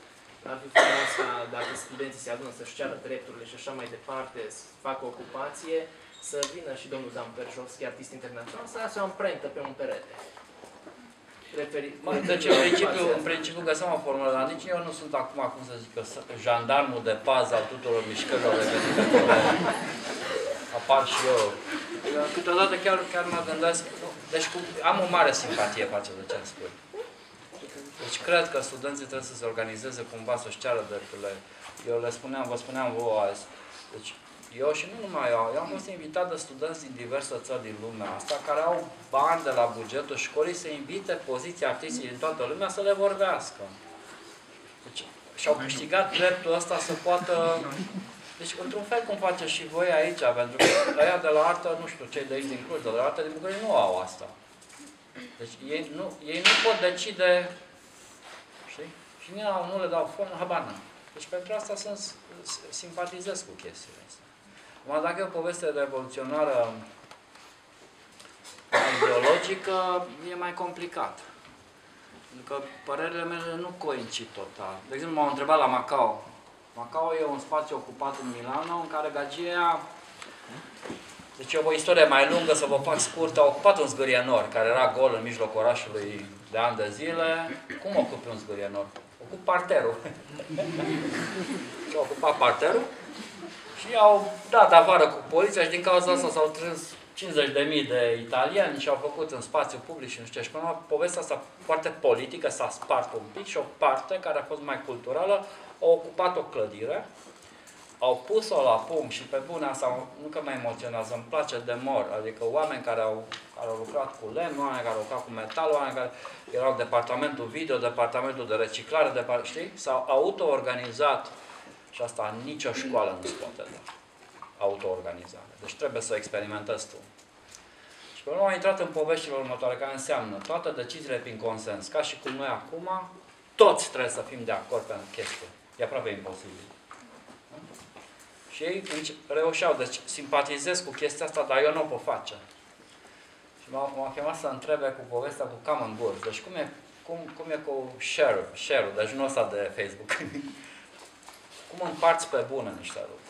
Speaker 6: Ar fi frumos ca dacă studenții se adună să-și ceară drepturile și așa mai departe, să facă ocupație, să vină și domnul Dan Perjovski, artist internațional, să lase o amprentă pe un perete.
Speaker 2: Deci, în principiu găsim o formulă, dar nici eu nu sunt acum, cum să zic, jandarmul de pază al tuturor mișcărilor revenite. Apar și eu. Câteodată chiar mă gândesc, deci am o mare simpatie față de ce îmi spui. Deci cred că studenții trebuie să se organizeze cumva, să-și ceară drepturile. Eu vă spuneam vouă azi. Deci, eu și nu numai eu am fost invitat de studenți din diverse țări din lumea asta, care au bani de la bugetul școlii să invite poziții artistice din toată lumea să le vorbească. Deci, și-au câștigat dreptul ăsta să poată... Deci, într-un fel, cum faceți și voi aici, pentru că ăia de la artă, nu știu, cei de aici din Cluj, de la artă din București nu au asta. Deci, ei nu pot decide, știi? Și nu le dau formă, habar n-am. Deci, pentru asta simpatizez cu chestiile astea. Acum, dacă e o poveste revoluționară ideologică, e mai complicat. Pentru că părerile mele nu coincid total. De exemplu, m-au întrebat la Macao. Macao e un spațiu ocupat în Milano, în care Gagea, deci e o istorie mai lungă, să vă fac scurtă, a ocupat un zgârienor, care era gol în mijlocul orașului de ani de zile. Cum ocupi un zgârienor? Ocup parterul. Și-au ocupat parterul și i-au dat afară cu poliția și din cauza asta s-au trâns 50.000 de italieni și au făcut în spațiu public și nu știu ce. Și până la urmă, povestea asta foarte politică s-a spart un pic și o parte care a fost mai culturală au ocupat o clădire, au pus-o la punct și pe bune asta nu că mă emoționează, îmi place de mor, adică oameni care au lucrat cu lemn, oameni care au lucrat cu metal, oameni care erau departamentul video, departamentul de reciclare, știi? S-au auto-organizat și asta nicio școală nu se poate da. Auto-organizare. Deci trebuie să experimentezi tu. Și pe urmă am intrat în poveștile următoare, care înseamnă toate deciziile prin consens, ca și cum noi acum, toți trebuie să fim de acord pe chestie. E aproape imposibil. Da? Și ei reușeau, deci simpatizez cu chestia asta, dar eu nu o pot face. Și m-a chemat să întrebe cu povestea cu Common Goals. Deci cum e cu share-ul, deci nu ăsta de Facebook. Cum împarți pe bună niște lucruri.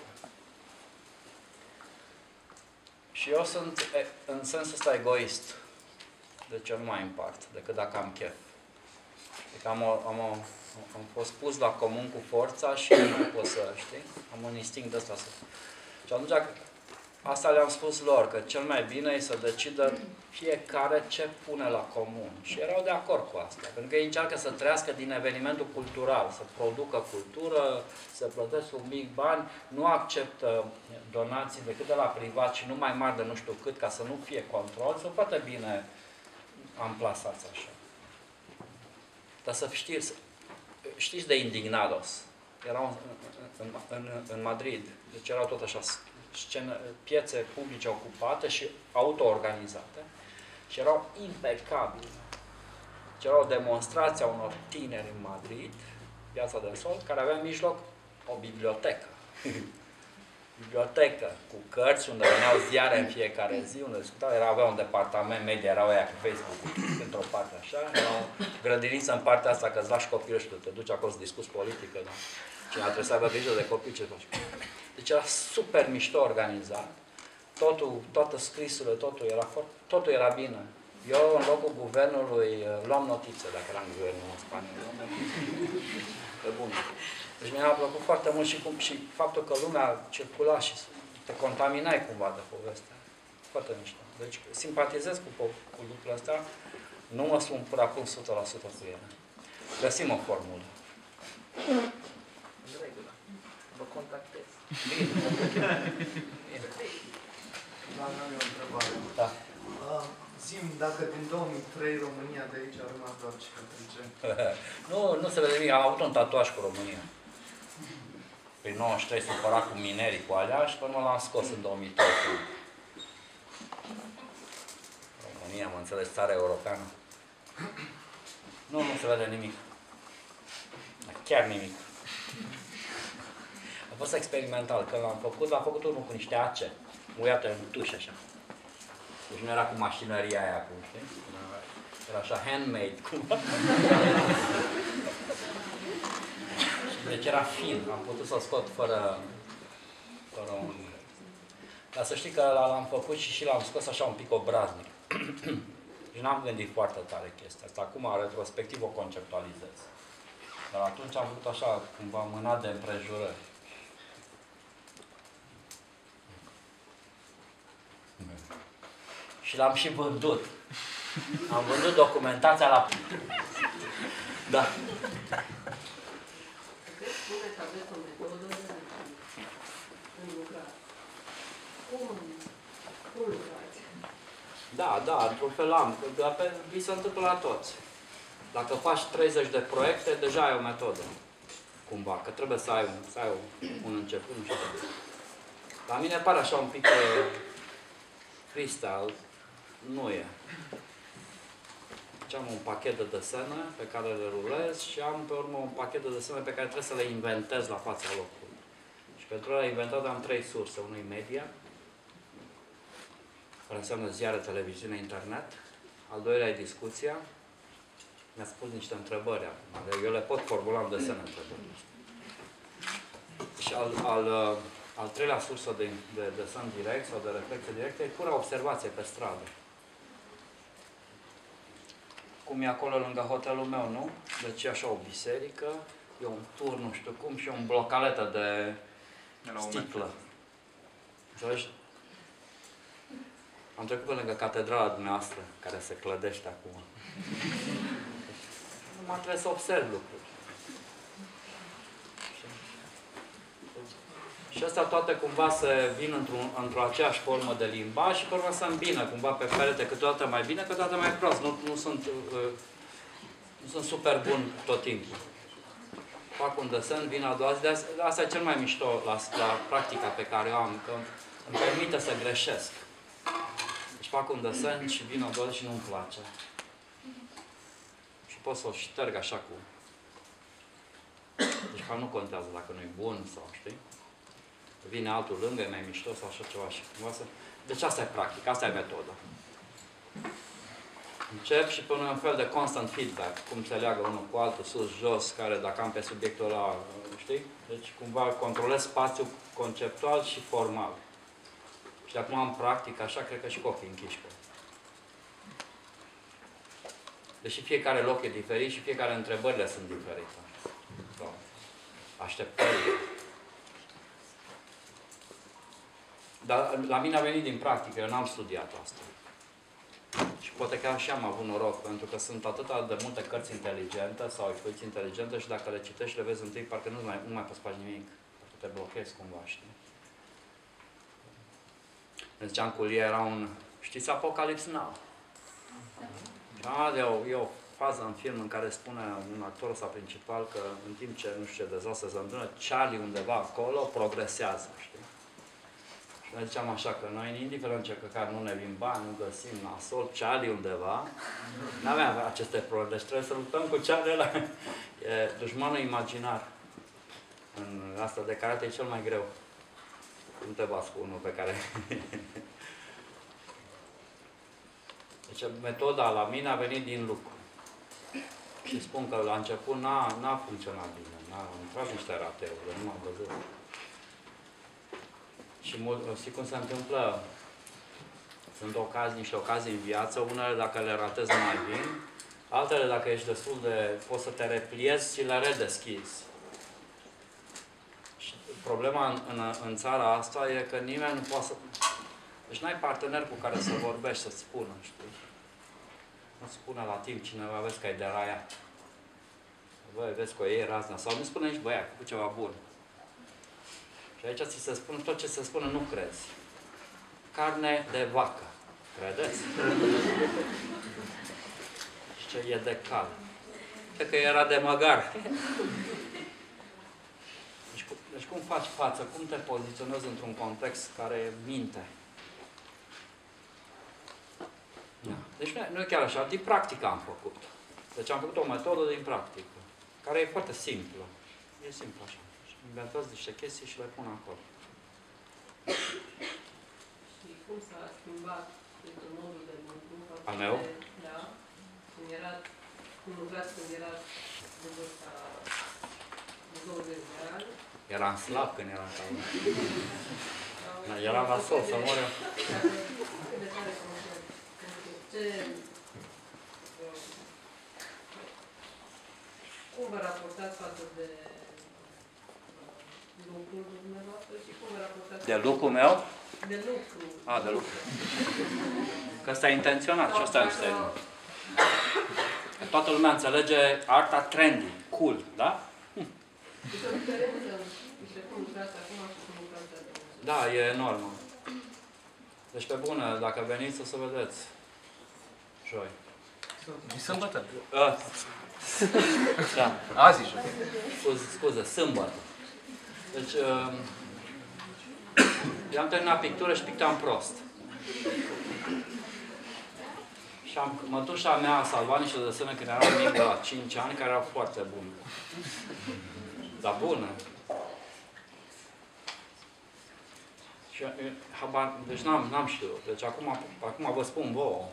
Speaker 2: Și eu sunt în sensul ăsta egoist. Deci eu nu mai împart, decât dacă am chef. Adică am fost pus la comun cu forța și nu pot să, știi? Am un instinct ăsta. Și atunci, asta le-am spus lor, că cel mai bine e să decidă fiecare ce pune la comun. Și erau de acord cu asta. Pentru că ei încearcă să trăiască din evenimentul cultural, să producă cultură, să plătesc un mic bani, nu acceptă donații decât de la privat și nu mai mari de nu știu cât, ca să nu fie control. Sunt foarte bine amplasați așa. Dar să știți de Indignados. Erau în Madrid. Deci erau tot așa piețe publice ocupate și auto-organizate. Și erau impecabile. Deci era o demonstrație a unor tineri în Madrid, Piața del Sol, care avea în mijloc o bibliotecă. Bibliotecă cu cărți unde veneau ziare în fiecare zi, unde discutau, avea un departament media, erau aia cu Facebook într-o parte așa, era o grădiniță în partea asta, că îți lași copilul și tu te duci acolo să discuți politică, da? Cine trebuie să aibă grijă de copii, ce faci? Deci era super mișto organizat, toate scrisurile, totul era bine. Eu, în locul guvernului, luam notițe, dacă eram guvernul în Spania, luam notițe. Pe bun. Deci mi-a plăcut foarte mult și faptul că lumea circula și te contaminai cumva de poveste. Foarte mișto. Deci simpatizez cu lucrurile astea, nu mă sun până acum 100% cu ele. Găsim o formulă.
Speaker 6: În regulă. Vă contactez.
Speaker 7: Dar am eu o întrebare.
Speaker 2: Da.
Speaker 7: Zi-mi, dacă din 2003 România de aici a rămas doar cicatrice.
Speaker 2: Nu se vede nimic. Am avut un tatuaj cu România. Prin 93 supărat cu minerii, cu alea și până l-am scos în 2003. România, mă înțeles, țara europeană. Nu se vede nimic. Chiar nimic. A fost experimental. Când l-am făcut unul cu niște ace, muiate în tuș așa. Deci nu era cu mașinăria aia acum, știi? Era așa handmade, cumva. Deci era fin, am putut să-l scot fără un... Dar să știi că l-am făcut și l-am scos așa un pic obraznic. Și n-am gândit foarte tare chestia asta. Acum, retrospectiv, o conceptualizez. Dar atunci am făcut așa, cumva, mânat de împrejurări. Și l-am și vândut. Am vândut documentația la... Da.
Speaker 8: Spuneți, aveți o metodă
Speaker 4: Cum lucrați?
Speaker 2: Da, într-un fel am. Dar vi se întâmplă la toți. Dacă faci 30 de proiecte, deja ai o metodă. Cumva, că trebuie să ai un început, nu știu. La mine pare așa un pic freestyle. Nu e. Deci am un pachet de desene pe care le rulez și am pe urmă un pachet de desene pe care trebuie să le inventez la fața locului. Și pentru a inventat am 3 surse. Unul e media, care înseamnă ziare, televiziune, internet. Al doilea e discuția. Mi-a spus niște întrebări acum. Eu le pot formula în desene întrebări. Și al treilea sursă de desen direct sau de reflecție directă e pura observație pe stradă. Cum e acolo lângă hotelul meu, nu? Deci e așa o biserică, e un tur, nu știu cum, și un blocaletă de sticlă. Înțelegi? Am trecut pe lângă catedrala dumneavoastră, care se clădește acum. Nu mai trebuie să observ lucruri. Și astea toate cumva se vin într-o aceeași formă de limbaj și pe urmă se îmbină cumva pe perete, câteodată mai bine, câteodată mai prost. Nu sunt super bun tot timpul. Fac un desen, vin a doua zi, de asta e cel mai mișto la practica pe care o am, că îmi permite să greșesc. Deci fac un desen și vin a doua zi și nu-mi place. Și pot să o șterg așa cu... Deci nu contează dacă nu e bun sau știi. Vine altul lângă, e mai mișto sau așa ceva și frumoasă. Deci asta e practic, asta e metoda. Încep și până un fel de constant feedback, cum se leagă unul cu altul, sus, jos, care dacă am pe subiectul ăla, știi? Deci cumva controlez spațiul conceptual și formal. Și de acum am practic așa, cred că și cu ochii închiși. Deși fiecare loc e diferit și fiecare întrebările sunt diferite. Sau așteptările. Dar la mine a venit din practică, eu n-am studiat asta. Și poate că și am avut noroc, pentru că sunt atât de multe cărți inteligente sau expoziții inteligente și dacă le citești și le vezi întâi, parcă nu mai poți face nimic. Parcă te blochezi cumva, știi? Îmi ziceam cu Lia, era un... Știți Apocalypse Now? E o fază în film în care spune un actor sau principal că în timp ce nu știu ce dezastru se întâmplă, Charlie undeva acolo progresează, știi? Și noi ziceam așa că noi, indiferent ce căcar nu ne vin bani, nu găsim nasol, Charlie undeva, nu aveam aceste probleme, deci trebuie să luptăm cu Charlie ăla. E dușmanul imaginar. În asta de karate e cel mai greu. Nu te bați cu unul pe care... Deci metoda la mine a venit din lucru. Și spun că la început n-a funcționat bine. Am intrat niște rateuri, nu m-am văzut. Și știi cum se întâmplă? Sunt niște ocazii în viață, unele dacă le ratezi nu mai vin, altele dacă ești destul de... poți să te repliezi și le redeschizi. Și problema în țara asta e că nimeni nu poate să... Deci n-ai partener cu care să vorbești, să-ți spună, știi? Nu spune la timp cineva, vezi că ai deraiat. Băi, vezi că o iei razna. Sau nu spune nici, băi, ai făcut ceva bun. Și aici ți se spune, tot ce se spune nu crezi. Carne de vacă. Credeți? Și ce e de cal. Cred că era de măgar. Deci cum faci față? Cum te poziționezi într-un context care minte? Da. Deci nu e chiar așa, din practică am făcut. Deci am făcut o metodă din practică, care e foarte simplă. E simplu așa. Și inventez niște chestii și le pun acolo.
Speaker 8: Și cum s-a schimbat pentru modul de lucru?
Speaker 2: Al meu?
Speaker 8: Da. Cum lucrați când erați de vârsta de 20 de ani?
Speaker 2: Eram slab când eram ca eram la sol, să mor eu.
Speaker 8: Cât de tare cunoșteți? Cum vă raportați față de lucrul dumneavoastră și cum vă raportați...
Speaker 2: De lucrul meu?
Speaker 8: De lucru.
Speaker 2: De lucru. Că ăsta e intenționat și ăsta este... Toată lumea înțelege arta trendy, cool, da?
Speaker 8: Este o diferență între cum lucrați acum și cum lucrați atunci.
Speaker 2: Da, e enormă. Deci pe bună, dacă veniți o să vedeți. Joi.
Speaker 3: E sâmbătă.
Speaker 2: Da.
Speaker 3: Azi e joi.
Speaker 2: Scuze, sâmbătă. Deci, eu am terminat pictură și pictam prost. Și mătușa mea a salvat niște desene când eram mic, la 5 ani, care erau foarte bune. Dar bună. Și deci n-am știut. Deci acum vă spun vouă.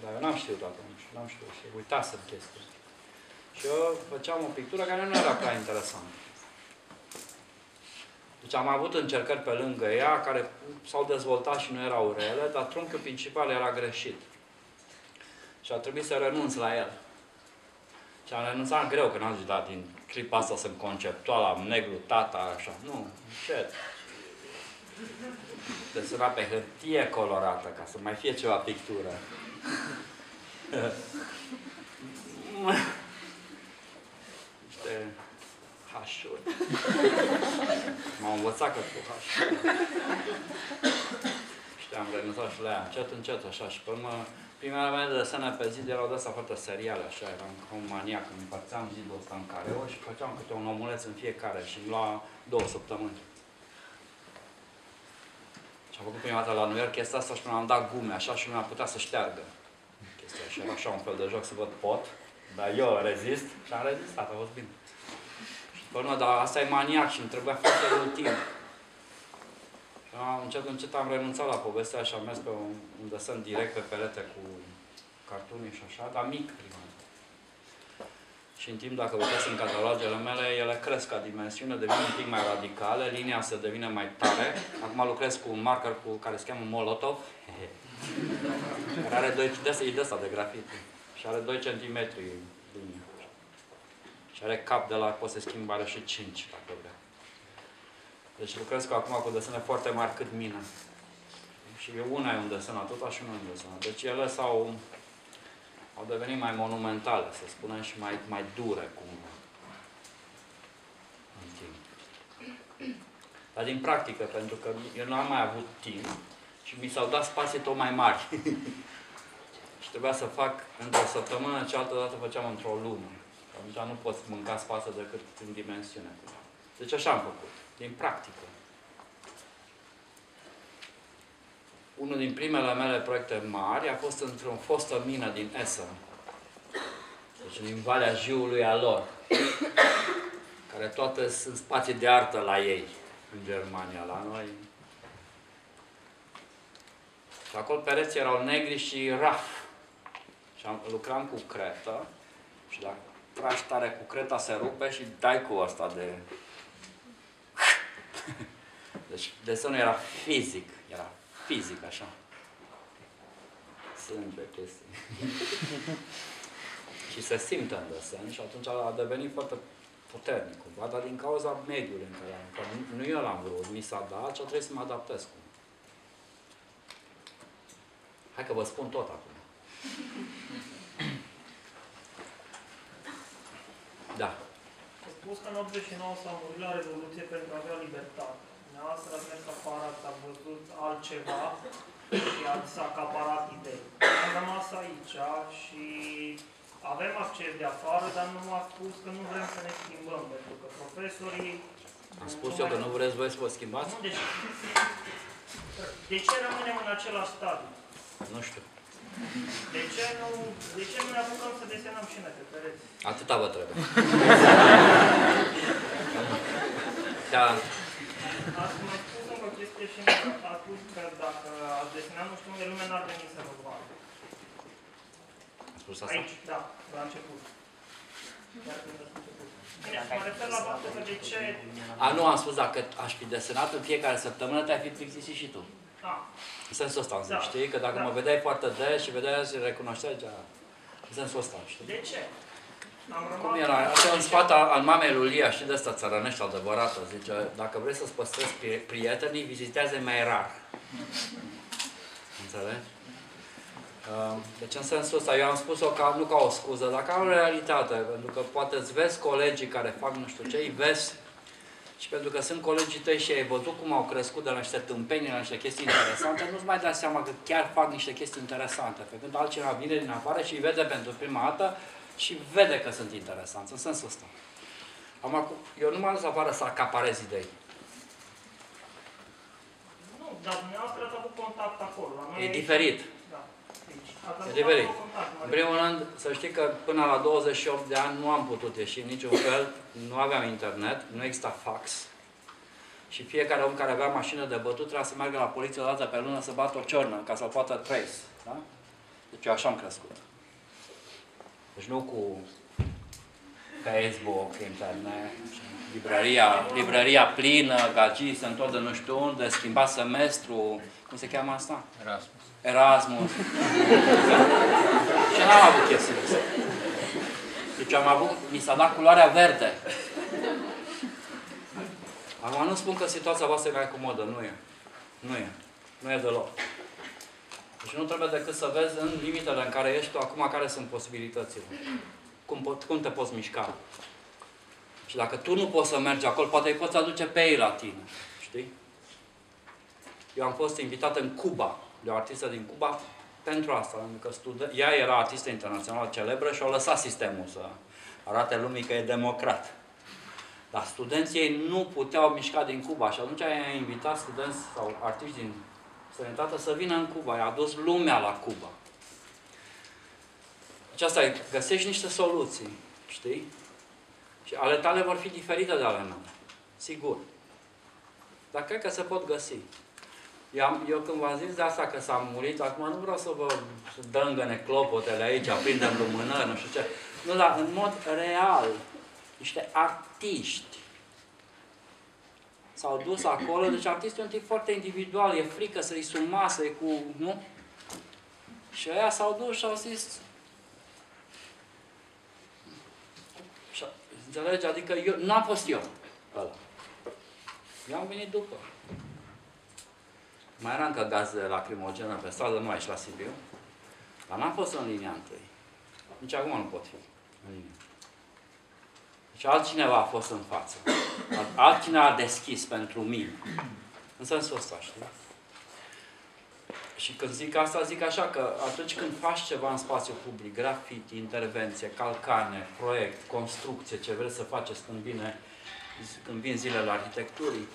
Speaker 2: Dar eu n-am știut atunci. N-am știut și uitasem chestia. Și eu făceam o pictură care nu era prea interesantă. Deci am avut încercări pe lângă ea care s-au dezvoltat și nu erau rele, dar trunchiul principal era greșit. Și a trebuit să renunț la el. Și am renunțat greu, că n-am zis, da, din clipa asta sunt conceptual, am negru, tata, așa. Nu, încet. Desena pe hârtie colorată, ca să mai fie ceva pictură. Niște H-uri. M-au învățat că cu H. Și am renunțat și la ea, încet, așa. Și pe urmă, primele mele desene pe zid erau de astea foarte seriale, așa, eram ca un maniac. Îmi împărțeam zidul ăsta în careuri și făceam câte un omuleț în fiecare și îmi lua 2 săptămâni. Și am făcut prima dată la New York chestia asta și până am dat gume, așa, și nu mi-a putea să șteargă chestia. Și era așa un fel de joc să văd pot, dar eu rezist și am rezistat, a fost bine. Și pe urmă, dar asta e maniac și îmi trebuia foarte mult timp. Și încet am renunțat la povestea și am mers pe un desen direct pe perete cu cartuni și așa, dar mic prima dată. Și în timp, dacă uitați în catalogele mele, ele cresc ca dimensiune, devin un pic mai radicale, linia se devine mai tare. Acum lucrez cu un marker care se cheamă Molotov, care are 2 de grafiti și are 2 cm linie. Și are cap de la, poți să schimbi, are și 5, dacă vrea. Deci lucrez acum cu desene foarte mari cât mine. Și una e un desen atâta și unul e un desen. Deci ele au devenit mai monumentale, să spunem, și mai dure cumva. În timp. Dar din practică, pentru că eu nu am mai avut timp și mi s-au dat spații tot mai mari. Și trebuia să fac într-o săptămână, cealaltă dată făceam într-o lună. Atunci nu poți mânca spață decât în dimensiune. Deci așa am făcut, din practică. Unul din primele mele proiecte mari a fost într-o fostă mină din Essen. Deci din Valea Jiului a lor. Care toate sunt spații de artă la ei, în Germania, la noi. Și acolo pereții erau negri și raf. Și lucram cu cretă și dacă tragi tare cu creta se rupe și dai cu asta de... Deci desenul era fizic, așa. Sânge, chestii. Și se simte în desen și atunci a devenit foarte puternic cumva, dar din cauza mediului în care am. Nu eu l-am vrut, mi s-a dat și a trebuit să mă adaptez cu. Hai că vă spun tot acum. Da.
Speaker 1: A spus că în 89 s-a murit la Revoluție pentru a avea libertate. Dumneavoastră ați mers afară, ați văzut altceva și ați acaparat idei. Am rămas aici și avem acces de afară, dar nu a spus că nu vrem să ne schimbăm, pentru că profesorii...
Speaker 2: Am spus eu că nu vreți voi să vă schimbați?
Speaker 1: Nu, de ce rămânem în același stadiu?
Speaker 2: Nu știu.
Speaker 1: De ce nu ne apucăm să desenăm și noi pe pereți?
Speaker 2: Atâta vă trebuie. Da.
Speaker 1: Ați mai spus încă o chestie și a spus că dacă ați desenat nu știu unde, lumea n-ar veni să vă vadă.
Speaker 2: Ați spus asta?
Speaker 1: Aici, da, la început. Chiar când ați început. Bine, mă refer la faptul că de ce...
Speaker 2: Nu, am spus, dacă aș fi desenat în fiecare săptămână, te-ai fi plictisit și tu. În sensul ăsta am zis, știi? Că dacă mă vedeai foarte des și vedeai și recunoșteai, în sensul ăsta, știi?
Speaker 1: De ce?
Speaker 2: Cum era? Așa în spate al mamei lui Lia, știi de asta țărănești adevărată, zice, dacă vrei să-ți păstrezi prietenii, vizitează mai rar. Înțelegi? Deci în sensul ăsta, eu am spus-o nu ca o scuză, dar ca o realitate, pentru că poate îți vezi colegii care fac nu știu ce, îi vezi Și pentru că sunt colegii tăi și ai văzut cum au crescut de la niște tâmpenii, la niște chestii interesante, nu-ți mai dai seama că chiar fac niște chestii interesante. Pe când altcineva vine din afară și îi vede pentru prima dată și vede că sunt interesanți, în sensul ăsta. Eu nu m-am dus afară să acaparez idei.
Speaker 1: Nu, dar dumneavoastră ați avut contact acolo. La noi
Speaker 2: E diferit.
Speaker 1: Da.
Speaker 2: E diferit. În primul rând, să știi că până la 28 de ani nu am putut ieși în niciun fel, nu aveam internet, nu exista fax. Și fiecare om care avea mașină de bătut trebuia să meargă la poliție o dată pe lună să bată o ciornă, ca să-l poată trace. Da? Deci eu așa am crescut. Deci nu cu Facebook, internet, librăria plină, gagii, se întorc de nu știu unde, schimba semestru, cum se cheamă asta? Erasmus. Și n-am avut chestii. Deci mi s-a dat culoarea verde. Acum nu spun că situația voastră e mai comodă, nu e. Nu e deloc. Deci nu trebuie decât să vezi în limitele în care ești tu, acum care sunt posibilitățile. Cum te poți mișca. Și dacă tu nu poți să mergi acolo, poate îi poți aduce pe ei la tine. Știi? Eu am fost invitat în Cuba, de o artistă din Cuba, pentru asta. Pentru că ea era artistă internațională celebră și a lăsat sistemul să arate lumii că e democrat. Dar studenții ei nu puteau mișca din Cuba și atunci i-a invitat studenți sau artiști din străinătate să vină în Cuba. I-a adus lumea la Cuba. Deci asta e, găsești niște soluții, știi? Și ale tale vor fi diferite de ale mele. Sigur. Dar cred că se pot găsi. Eu când v-am zis de asta că s-a murit, acum nu vreau să vă dângăne clopotele aici, aprindem lumânări, nu știu ce. Nu, dar în mod real, niște artiști s-au dus acolo, deci artistul e un tip foarte individual, e frică să-i sumasă, e cu, nu? Și aia s-au dus și au zis, înțelegi? Adică n-am fost eu ăla. Eu am venit după. Mai era încă gaze lacrimogenă pe stradă, nu aici la Sibiu, dar n-am fost în linia întâi. Nici acum nu pot fi în linia. Deci altcineva a fost în față. Altcineva a deschis pentru mine. În sensul ăsta, știi? Și când zic asta, zic așa că atunci când faci ceva în spațiu public, grafiti, intervenție, calcane, proiect, construcție, ce vreți să faceți când vin zilele arhitecturii,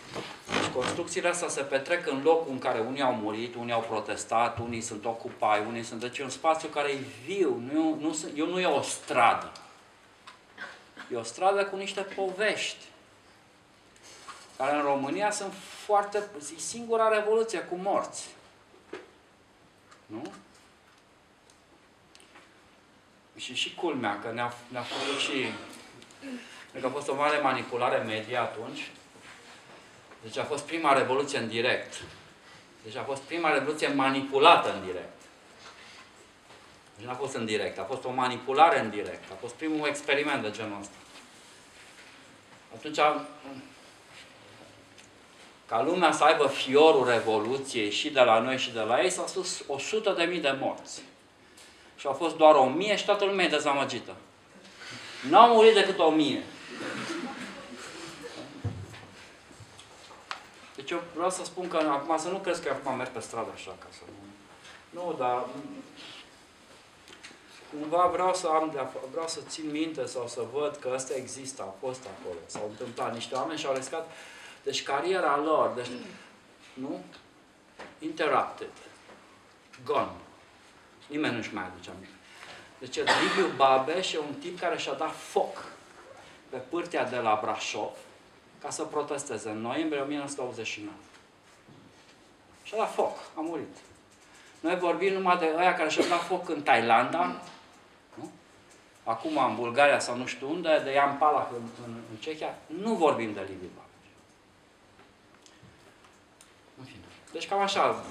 Speaker 2: deci construcțiile astea se petrec în locul în care unii au murit, unii au protestat, unii sunt ocupai, unii sunt... Deci e un spațiu care e viu, nu e o stradă. E o stradă cu niște povești, care în România sunt foarte... E singura revoluție cu morți. Nu? Și culmea, că ne-a făcut și... Cred că a fost o mare manipulare media atunci. Deci a fost prima revoluție în direct. Deci a fost prima revoluție manipulată în direct. Deci nu a fost în direct, a fost o manipulare în direct. A fost primul experiment de genul ăsta. Atunci, ca lumea să aibă fiorul revoluției și de la noi și de la ei, s-au spus 100.000 de morți. Și au fost doar 1000 și toată lumea e dezamăgită. N-au murit decât 1000. Deci eu vreau să spun că acum să nu crezi că eu acum merg pe stradă așa, ca să nu... Nu, dar... Cumva vreau să țin minte sau să văd că ăsta există, a fost acolo. S-au întâmplat niște oameni și au riscat. Deci cariera lor, deci, nu? Interrupted. Gone. Nimeni nu-și mai aduce aminte. Deci Liviu Babeș e un tip care și-a dat foc pe pârtia de la Brașov ca să protesteze în noiembrie 1989. Și-a dat foc, a murit. Noi vorbim numai de ăia care și-au dat foc în Thailanda, nu? Acum în Bulgaria sau nu știu unde, de Jan Palach în Cehia, nu vorbim de Liviu Babeș. În fine. Deci cam așa,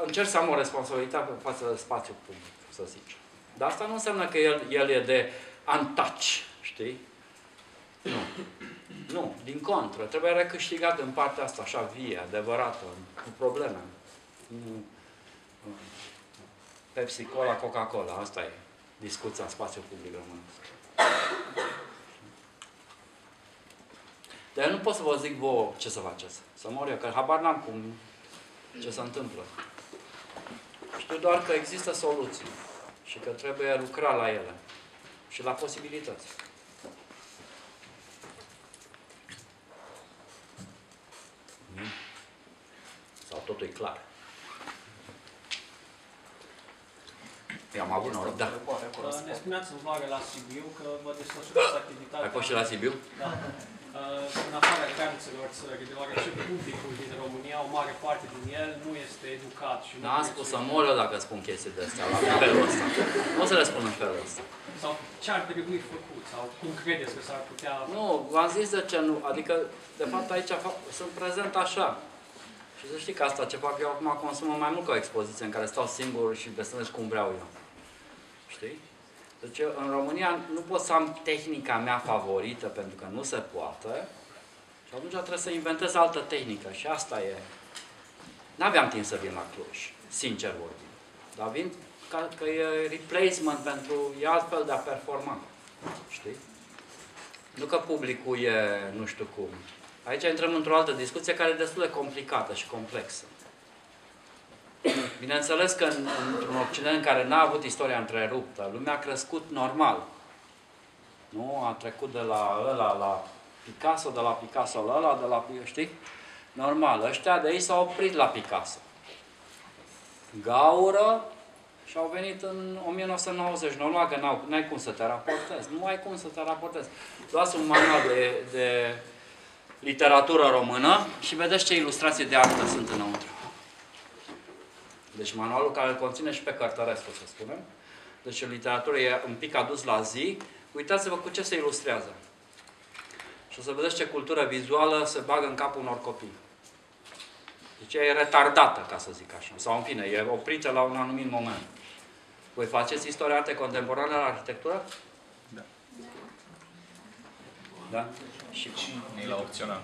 Speaker 2: încerc să am o responsabilitate față de spațiul public, să zic. Dar asta nu înseamnă că el e de untouch, știi? Nu. Nu, din contră. Trebuie recâștigat în partea asta, așa vie, adevărată, cu probleme. Pepsi, Cola, Coca-Cola. Asta e discuția în spațiul public românesc. Dar eu nu pot să vă zic vouă ce să faceți. Să mor eu, că habar n-am cum, ce se întâmplă. Știu doar că există soluții și că trebuie lucra la ele și la posibilități. Sau totul e clar. Eu am avut noroc, da.
Speaker 9: Ne spuneați în vară la Sibiu că vă desfășurați activitatea...
Speaker 2: Ai fost și la Sibiu?
Speaker 9: Da. În afara granțelor țării, deoarece publicul din România, o mare parte din el, nu este educat și nu...
Speaker 2: N-am spus să mor eu dacă spun chestii de astea, la felul ăsta. O să le spun în felul ăsta.
Speaker 9: Sau ce ar trebui făcut? Sau cum credeți că s-ar putea...
Speaker 2: Nu, v-am zis de ce nu. Adică, de fapt, aici sunt prezent așa. Și să știi că asta ce fac eu acum consumă mai mult ca o expoziție în care stau singur și desenez cum vreau eu. Știi? Deci în România nu pot să am tehnica mea favorită pentru că nu se poate și atunci trebuie să inventez altă tehnică și asta e. N-aveam timp să vin la Cluj, sincer vorbim. Dar vin că e replacement pentru, e altfel de a performa. Știi? Nu că publicul e nu știu cum. Aici intrăm într-o altă discuție care e destul de complicată și complexă. Bineînțeles că într-un Occident în care n-a avut istoria întreruptă, lumea a crescut normal. Nu? A trecut de la ăla la Picasso, de la Picasso la ăla, de la... știi? Normal. Ăștia de aici s-au oprit la Picasso. Gaură și au venit în 1990. Normal că n-ai cum să te raportezi. Nu ai cum să te raportezi. Luați un manual de literatură română și vedeți ce ilustrații de artă sunt înăuntru. Deci manualul care îl conține și pe Cărtărescu, să spunem. Deci literatura e un pic adus la zi. Uitați-vă cu ce se ilustrează. Și o să vedeți ce cultură vizuală se bagă în capul unor copii. Deci e retardată, ca să zic așa. Sau în fine, e oprită la un anumit moment. Voi faceți istoria arte contemporană la arhitectură?
Speaker 3: Da.
Speaker 2: Da? Și
Speaker 3: e la opțional.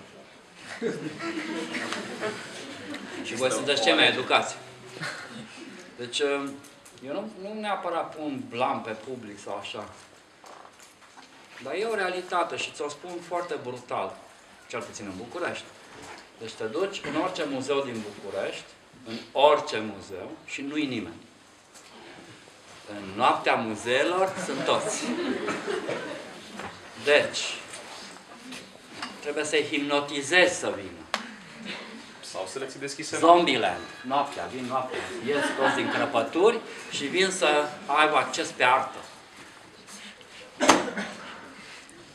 Speaker 2: Și voi sunteți cei mai educați. Deci, eu nu neapărat pun blam pe public sau așa. Dar e o realitate și ți-o spun foarte brutal, cel puțin în București. Deci te duci în orice muzeu din București, în orice muzeu și nu-i nimeni. În noaptea muzeelor sunt toți. Deci, trebuie să-i hipnotizezi să vină.
Speaker 3: Sau selecții deschise.
Speaker 2: Zombieland. Noaptea, vin noaptea. Ies toți din crăpături și vin să aibă acces pe artă.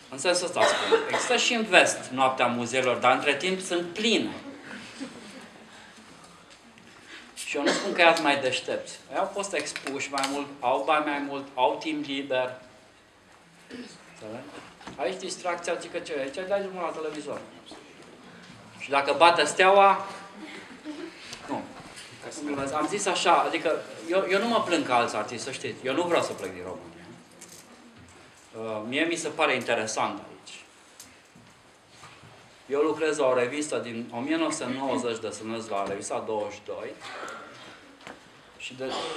Speaker 2: În sensul ăsta spun. Există și în vest noaptea muzeelor, dar între timp sunt pline. Și eu nu spun că ei mai deștepți. Ei au fost expuși mai mult, au bani mai mult, au timp liber. Aici distracția, zic că ce? Aici dai drumul la televizor. Și dacă bate steaua, nu. Am zis așa, adică eu nu mă plâng ca alți artiști, să știți. Eu nu vreau să plec din România. Mie mi se pare interesant aici. Eu lucrez la o revistă din 1990, desenez la revista 22 și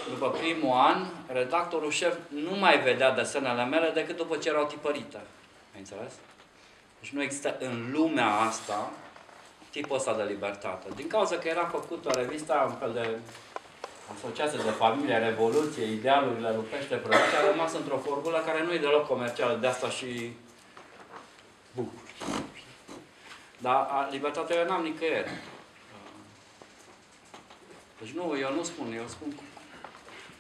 Speaker 2: după primul an, redactorul șef nu mai vedea desenele mele decât după ce erau tipărite. Ai înțeles? Deci nu există în lumea asta tipul ăsta de libertate. Din cauza că era făcută revista un fel de asociație de familie, revoluție, idealurile lui Pește Prăduce, a rămas într-o formulă care nu e deloc comercială, de asta și bucur. Dar libertatea eu n-am nicăieri. Deci nu, eu nu spun, eu spun...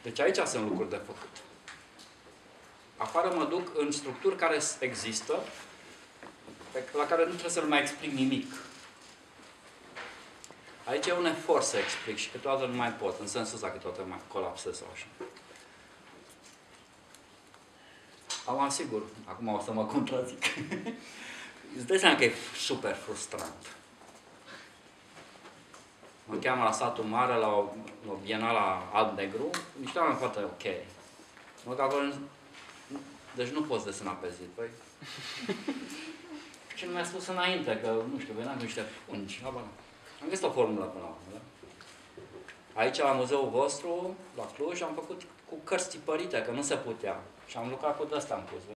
Speaker 2: Deci aici sunt lucruri de făcut. Afară mă duc în structuri care există, la care nu trebuie să le mai explic nimic. Aici e un efort să explic și câteodată nu mai pot, în sensul ăsta că toate mai colapsez sau așa. Am sigur, acum o să mă contrazic. Îți dai seama că e super frustrant. Mă cheamă la satul mare, la o bienală alb-negru, niște oameni foarte ok. Mă că acolo, deci nu poți desena pe zi. Păi... Și nu mi-a spus înainte, că, nu știu, veneam cu niște pungi. Am găsit o formulă până la urmă. Da? Aici, la muzeul vostru, la Cluj, am făcut cu cărți tipărite, că nu se putea. Și am lucrat cu de-asta am pus.